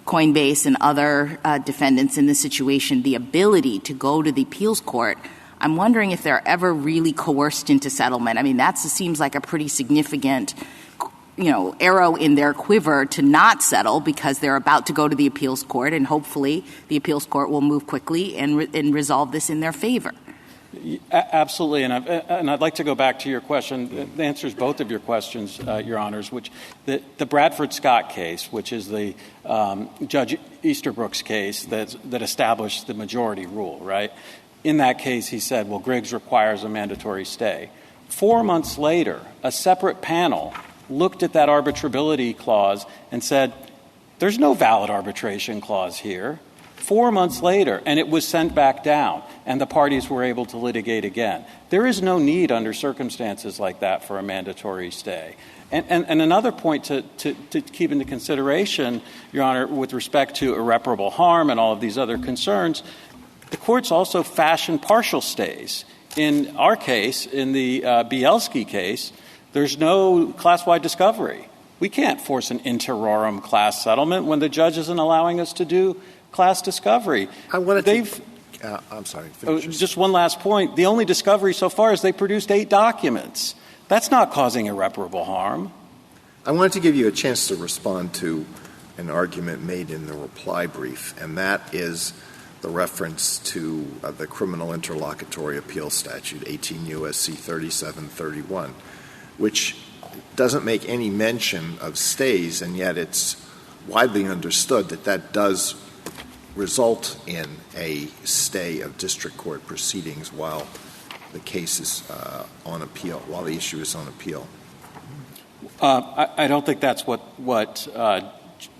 Coinbase and other defendants in this situation the ability to go to the appeals court, I'm wondering if they're ever really coerced into settlement. I mean, that seems like a pretty significant, arrow in their quiver to not settle, because they're about to go to the appeals court, and hopefully the appeals court will move quickly and resolve this in their favor. Absolutely, and I'd like to go back to your question. It answers both of your questions, Your Honors, which the Bradford Scott case, which is the Judge Easterbrook's case that established the majority rule, right? In that case, he said, well, Griggs requires a mandatory stay. 4 months later, a separate panel looked at that arbitrability clause and said, there's no valid arbitration clause here. 4 months later, and it was sent back down, and the parties were able to litigate again. There is no need under circumstances like that for a mandatory stay. And another point to keep into consideration, Your Honor, with respect to irreparable harm and all of these other concerns, the courts also fashion partial stays. In our case, in the Bielski case, there's no class-wide discovery. We can't force an inter rorum class settlement when the judge isn't allowing us to do class discovery. I'm sorry. Just one last point. The only discovery so far is they produced 8 documents. That's not causing irreparable harm. I wanted to give you a chance to respond to an argument made in the reply brief, and that is the reference to the criminal interlocutory appeal statute, 18 U.S.C. 3731, which doesn't make any mention of stays, and yet it's widely understood that does result in a stay of district court proceedings while the case is on appeal, while the issue is on appeal. I don't think that's what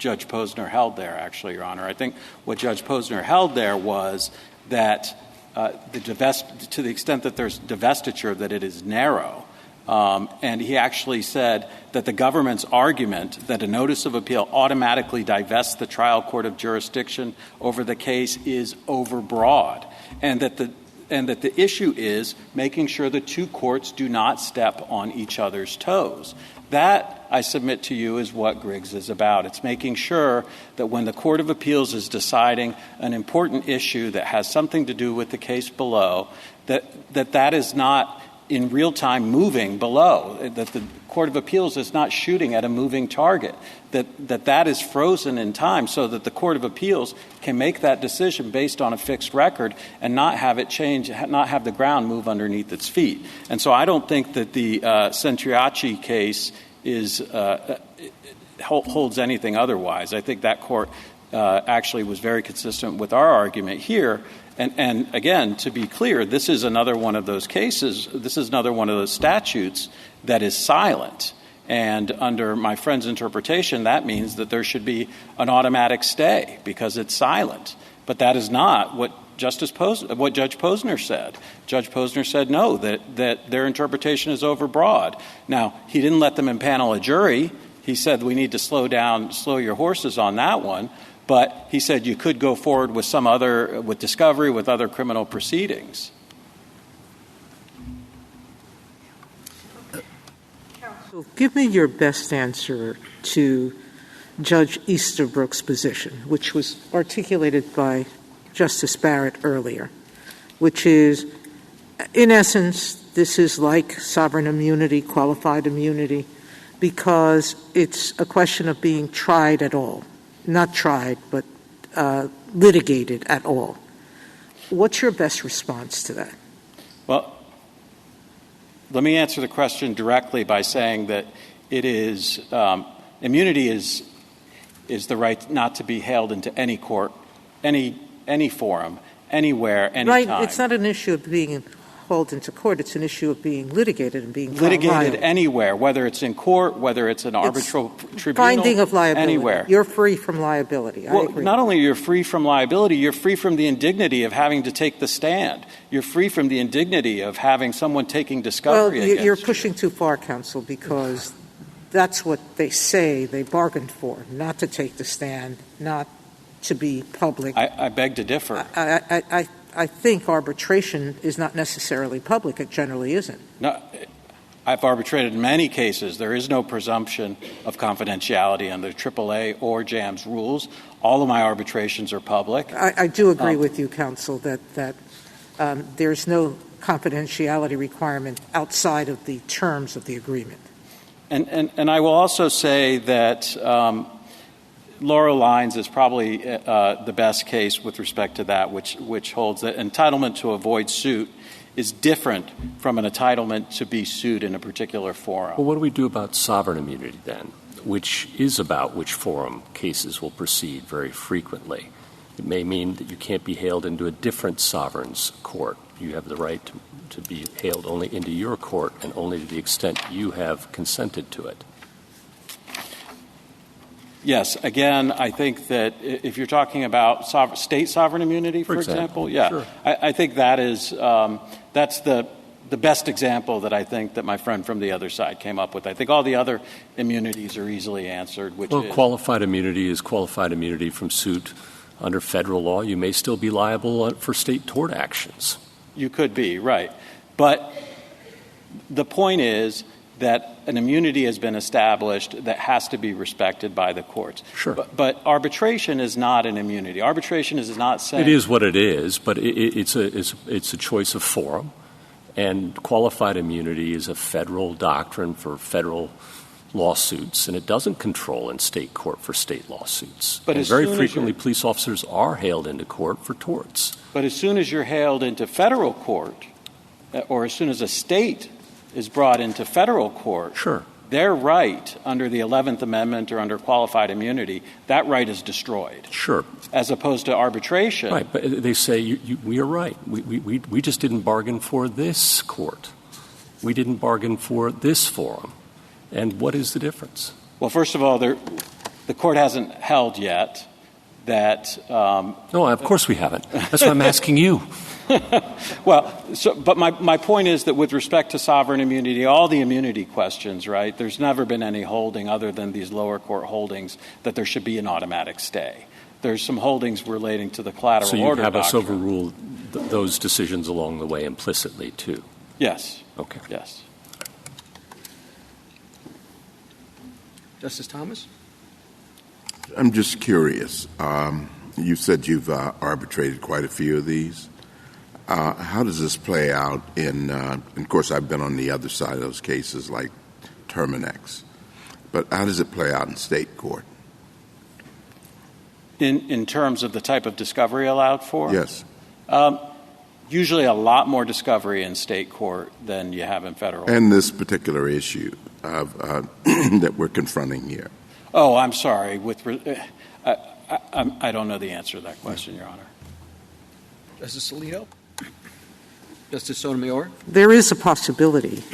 Judge Posner held there, actually, Your Honor. I think what Judge Posner held there was that to the extent that there's divestiture, that it is narrow. And he actually said that the government's argument that a notice of appeal automatically divests the trial court of jurisdiction over the case is overbroad, and that the issue is making sure the two courts do not step on each other's toes. That, I submit to you, is what Griggs is about. It's making sure that when the Court of Appeals is deciding an important issue that has something to do with the case below, that is not in real time moving below, that the Court of Appeals is not shooting at a moving target, that is frozen in time so that the Court of Appeals can make that decision based on a fixed record and not have it change, not have the ground move underneath its feet. And so I don't think that the Centriacci case holds anything otherwise. I think that court actually was very consistent with our argument here. And again, to be clear, this is another one of those cases, this is another one of those statutes that is silent. And under my friend's interpretation, that means that there should be an automatic stay because it's silent. But that is not what Judge Posner said. Judge Posner said no, that their interpretation is overbroad. Now, he didn't let them impanel a jury. He said we need to slow your horses on that one. But he said you could go forward with discovery, with other criminal proceedings. Counsel, give me your best answer to Judge Easterbrook's position, which was articulated by Justice Barrett earlier, which is, in essence, this is like sovereign immunity, qualified immunity, because it's a question of being tried at all. Not tried, but litigated at all. What's your best response to that? Well, let me answer the question directly by saying that it is immunity is the right not to be hailed into any court, any forum, anywhere, anytime. Right. It's not an issue of being hauled into court. It's an issue of being litigated and being litigated anywhere, whether it's in court, whether it's an arbitral tribunal, finding of liability. Anywhere. You're free from liability. I agree. Not only you're free from liability, you're free from the indignity of having to take the stand. You're free from the indignity of having someone taking discovery against you. You're pushing too far, counsel, because that's what they say they bargained for, not to take the stand, not to be public. I beg to differ. I think arbitration is not necessarily public. It generally isn't. No, I've arbitrated in many cases. There is no presumption of confidentiality under AAA or JAMS rules. All of my arbitrations are public. I do agree with you, counsel, that there's no confidentiality requirement outside of the terms of the agreement. And I will also say that Laurel Lines is probably the best case with respect to that, which holds that entitlement to avoid suit is different from an entitlement to be sued in a particular forum. Well, what do we do about sovereign immunity then, which is about which forum cases will proceed very frequently? It may mean that you can't be hailed into a different sovereign's court. You have the right to be hailed only into your court and only to the extent you have consented to it. Yes. Again, I think that if you're talking about state sovereign immunity, for example, yeah, sure. I think that is that's the best example that I think that my friend from the other side came up with. I think all the other immunities are easily answered. Qualified immunity is qualified immunity from suit under federal law. You may still be liable for state tort actions. You could be, right. But the point is that an immunity has been established that has to be respected by the courts. Sure. But arbitration is not an immunity. Arbitration is not saying... It is what it is, but it's a choice of forum. And qualified immunity is a federal doctrine for federal lawsuits, and it doesn't control in state court for state lawsuits. But very frequently, police officers are hailed into court for torts. But as soon as you're hailed into federal court, or as soon as a state is brought into federal court, sure, their right under the 11th Amendment or under qualified immunity, that right is destroyed. Sure. As opposed to arbitration. Right, but they say, we are right. We just didn't bargain for this court. We didn't bargain for this forum. And what is the difference? Well, first of all, the court hasn't held yet that... No, of course we haven't. That's why I'm asking you. Well, but my point is that with respect to sovereign immunity, all the immunity questions, right, there's never been any holding other than these lower court holdings that there should be an automatic stay. There's some holdings relating to the collateral order doctrine. So you have us overrule those decisions along the way implicitly, too? Yes. Okay. Yes. Justice Thomas? I'm just curious. You said you've arbitrated quite a few of these. How does this play out in of course, I've been on the other side of those cases like Terminex. But how does it play out in state court? In terms of the type of discovery allowed for? Yes. Usually a lot more discovery in state court than you have in federal. And this particular issue that we're confronting here. Oh, I'm sorry. I don't know the answer to that question, Your Honor. Justice Alito? Justice Sotomayor? There is a possibility,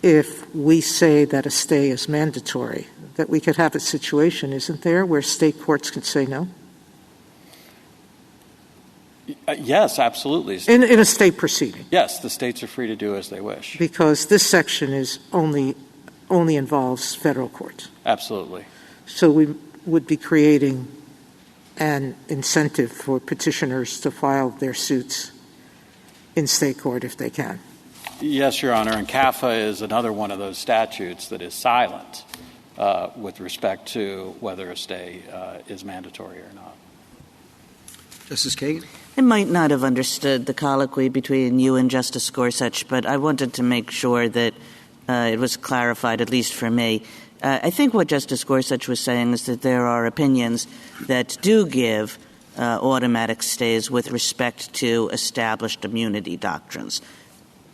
if we say that a stay is mandatory, that we could have a situation, isn't there, where state courts could say no? Yes, absolutely. In a state proceeding. Yes, the states are free to do as they wish. Because this section is only involves federal courts. Absolutely. So we would be creating an incentive for petitioners to file their suits in state court if they can. Yes, Your Honor, and CAFA is another one of those statutes that is silent with respect to whether a stay is mandatory or not. Justice Kagan? I might not have understood the colloquy between you and Justice Gorsuch, but I wanted to make sure that it was clarified, at least for me. I think what Justice Gorsuch was saying is that there are opinions that do give automatic stays with respect to established immunity doctrines.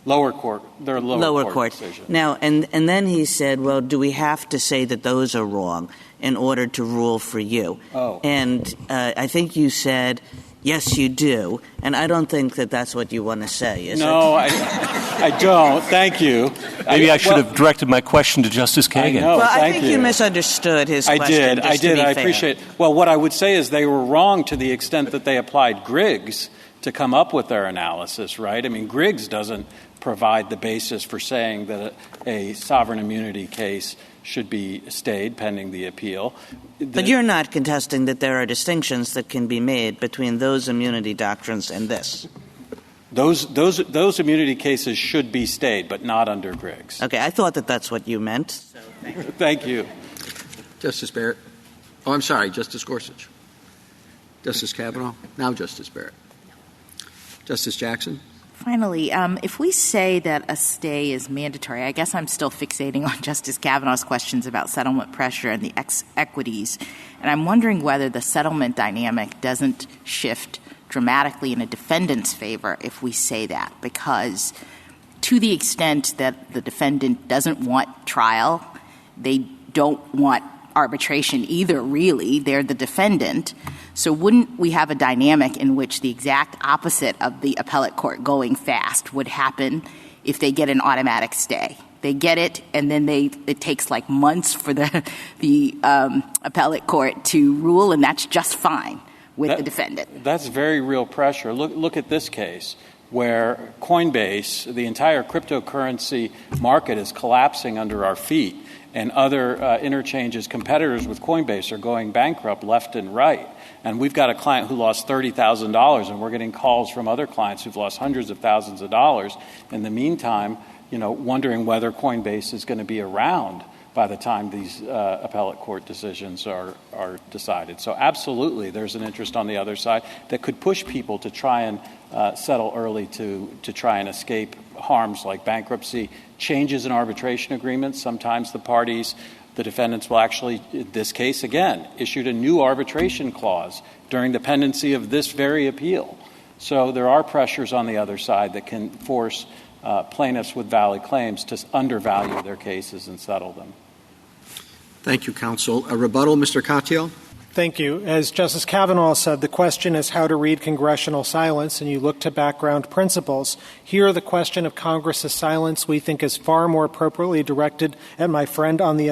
Lower court. They're lower court decisions. Now, and then he said, well, do we have to say that those are wrong in order to rule for you? Oh. And I think you said, yes, you do. And I don't think that that's what you want to say, is it? No, I don't. Thank you. Maybe I should have directed my question to Justice Kagan. I know. Well, I thank think you misunderstood his question. I did. I appreciate it. Well, what I would say is they were wrong to the extent that they applied Griggs to come up with their analysis, right? I mean, Griggs doesn't provide the basis for saying that a sovereign immunity case should be stayed pending the appeal. But you're not contesting that there are distinctions that can be made between those immunity doctrines and this. Those immunity cases should be stayed, but not under Griggs. Okay, I thought that that's what you meant. So thank you. Justice Barrett? Oh, I'm sorry, Justice Gorsuch. Justice Kavanaugh? Now Justice Barrett. Justice Jackson? Finally, if we say that a stay is mandatory, I guess I'm still fixating on Justice Kavanaugh's questions about settlement pressure and the equities, and I'm wondering whether the settlement dynamic doesn't shift dramatically in a defendant's favor if we say that, because to the extent that the defendant doesn't want trial, they don't want arbitration either, really. They're the defendant. So wouldn't we have a dynamic in which the exact opposite of the appellate court going fast would happen if they get an automatic stay? They get it, and then it takes like months for the appellate court to rule, and that's just fine with the defendant. That's very real pressure. Look at this case where Coinbase, the entire cryptocurrency market, is collapsing under our feet, and other interchanges, competitors with Coinbase, are going bankrupt left and right. And we've got a client who lost $30,000, and we're getting calls from other clients who've lost hundreds of thousands of dollars. In the meantime, wondering whether Coinbase is going to be around by the time these appellate court decisions are decided. So absolutely, there's an interest on the other side that could push people to try and settle early to try and escape harms like bankruptcy, changes in arbitration agreements. Sometimes the defendants will actually, in this case again, issued a new arbitration clause during the pendency of this very appeal. So there are pressures on the other side that can force plaintiffs with valid claims to undervalue their cases and settle them. Thank you, counsel. A rebuttal, Mr. Katyal? Thank you. As Justice Kavanaugh said, the question is how to read congressional silence, and you look to background principles. Here, the question of Congress's silence we think is far more appropriately directed at my friend on the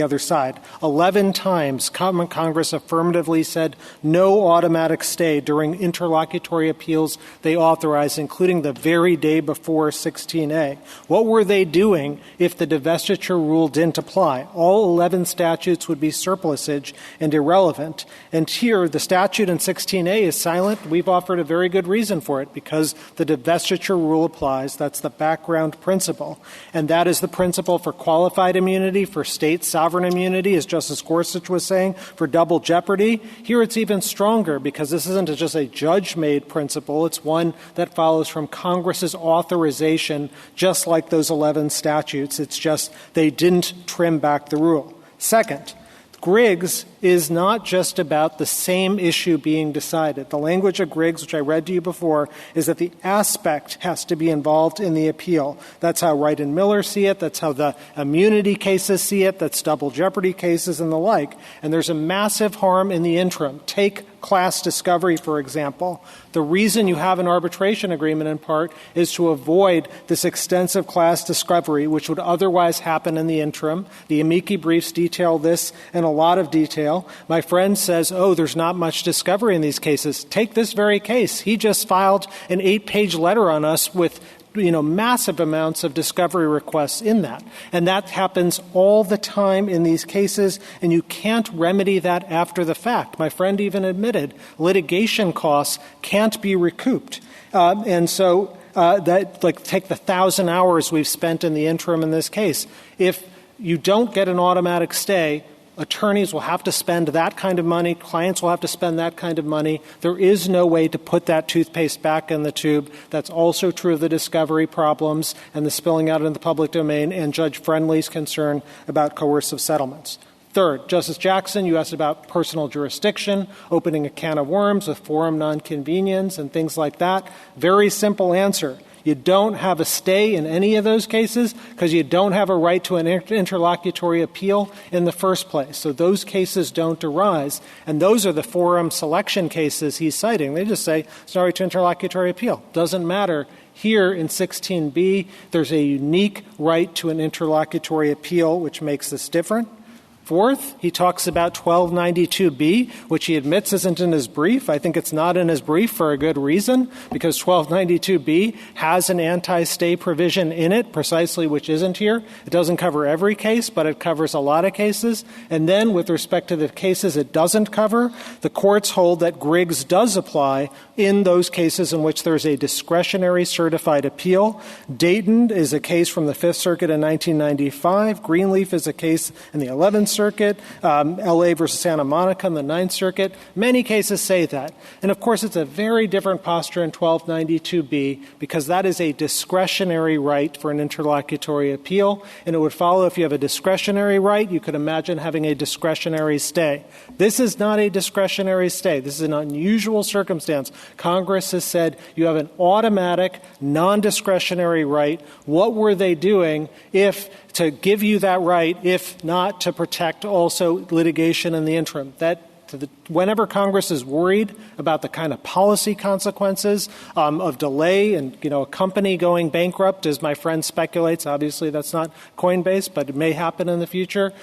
other side. 11 times Congress affirmatively said no automatic stay during interlocutory appeals they authorized, including the very day before 16A. What were they doing if the divestiture rule didn't apply? All 11 statutes would be surplusage and irrelevant. And here, the statute in 16A is silent. We've offered a very good reason for it, because the divestiture rule applies. That's the background principle. And that is the principle for qualified immunity, for state sovereign immunity, as Justice Gorsuch was saying, for double jeopardy. Here it's even stronger, because this isn't just a judge-made principle. It's one that follows from Congress's authorization, just like those 11 statutes. It's just they didn't trim back the rule. Second, Griggs is not just about the same issue being decided. The language of Griggs, which I read to you before, is that the aspect has to be involved in the appeal. That's how Wright and Miller see it. That's how the immunity cases see it. That's double jeopardy cases and the like. And there's a massive harm in the interim. Take class discovery, for example. The reason you have an arbitration agreement, in part, is to avoid this extensive class discovery, which would otherwise happen in the interim. The amici briefs detail this in a lot of detail. My friend says, there's not much discovery in these cases. Take this very case. He just filed an 8-page letter on us with massive amounts of discovery requests in that. And that happens all the time in these cases, and you can't remedy that after the fact. My friend even admitted litigation costs can't be recouped. And so take the 1,000 hours we've spent in the interim in this case. If you don't get an automatic stay, attorneys will have to spend that kind of money. Clients will have to spend that kind of money. There is no way to put that toothpaste back in the tube. That's also true of the discovery problems and the spilling out in the public domain and Judge Friendly's concern about coercive settlements. Third, Justice Jackson, you asked about personal jurisdiction, opening a can of worms with forum nonconvenience and things like that. Very simple answer. You don't have a stay in any of those cases because you don't have a right to an interlocutory appeal in the first place. So those cases don't arise. And those are the forum selection cases he's citing. They just say, sorry to interlocutory appeal. Doesn't matter. Here in 16b, there's a unique right to an interlocutory appeal, which makes this different. Fourth, he talks about 1292B, which he admits isn't in his brief. I think it's not in his brief for a good reason, because 1292B has an anti-stay provision in it, precisely which isn't here. It doesn't cover every case, but it covers a lot of cases. And then with respect to the cases it doesn't cover, the courts hold that Griggs does apply in those cases in which there's a discretionary certified appeal. Dayton is a case from the Fifth Circuit in 1995. Greenleaf is a case in the 11th Circuit, L.A. versus Santa Monica in the Ninth Circuit. Many cases say that. And, of course, it's a very different posture in 1292B because that is a discretionary right for an interlocutory appeal. And it would follow if you have a discretionary right, you could imagine having a discretionary stay. This is not a discretionary stay. This is an unusual circumstance. Congress has said you have an automatic, non-discretionary right. What were they doing to give you that right, if not to protect also litigation in the interim? Whenever Congress is worried about the kind of policy consequences of delay and, a company going bankrupt, as my friend speculates, obviously that's not Coinbase, but it may happen in the future,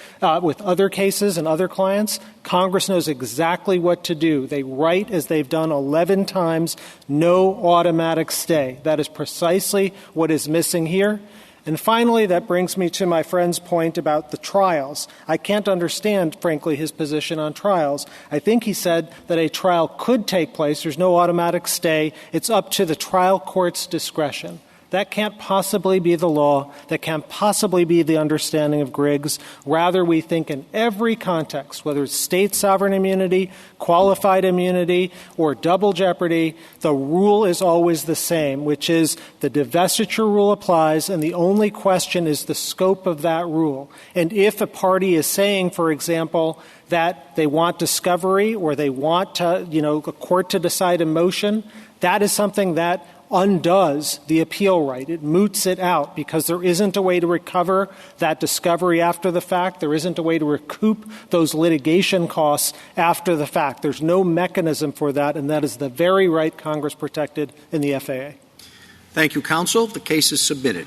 with other cases and other clients, Congress knows exactly what to do. They write, as they've done 11 times, no automatic stay. That is precisely what is missing here. And finally, that brings me to my friend's point about the trials. I can't understand, frankly, his position on trials. I think he said that a trial could take place. There's no automatic stay. It's up to the trial court's discretion. That can't possibly be the law. That can't possibly be the understanding of Griggs. Rather, we think in every context, whether it's state sovereign immunity, qualified immunity, or double jeopardy, the rule is always the same, which is the divestiture rule applies, and the only question is the scope of that rule. And if a party is saying, for example, that they want discovery or they want a court to decide a motion, that is something that undoes the appeal right. It moots it out because there isn't a way to recover that discovery after the fact. There isn't a way to recoup those litigation costs after the fact. There's no mechanism for that, and that is the very right Congress protected in the FAA. Thank you, counsel. The case is submitted.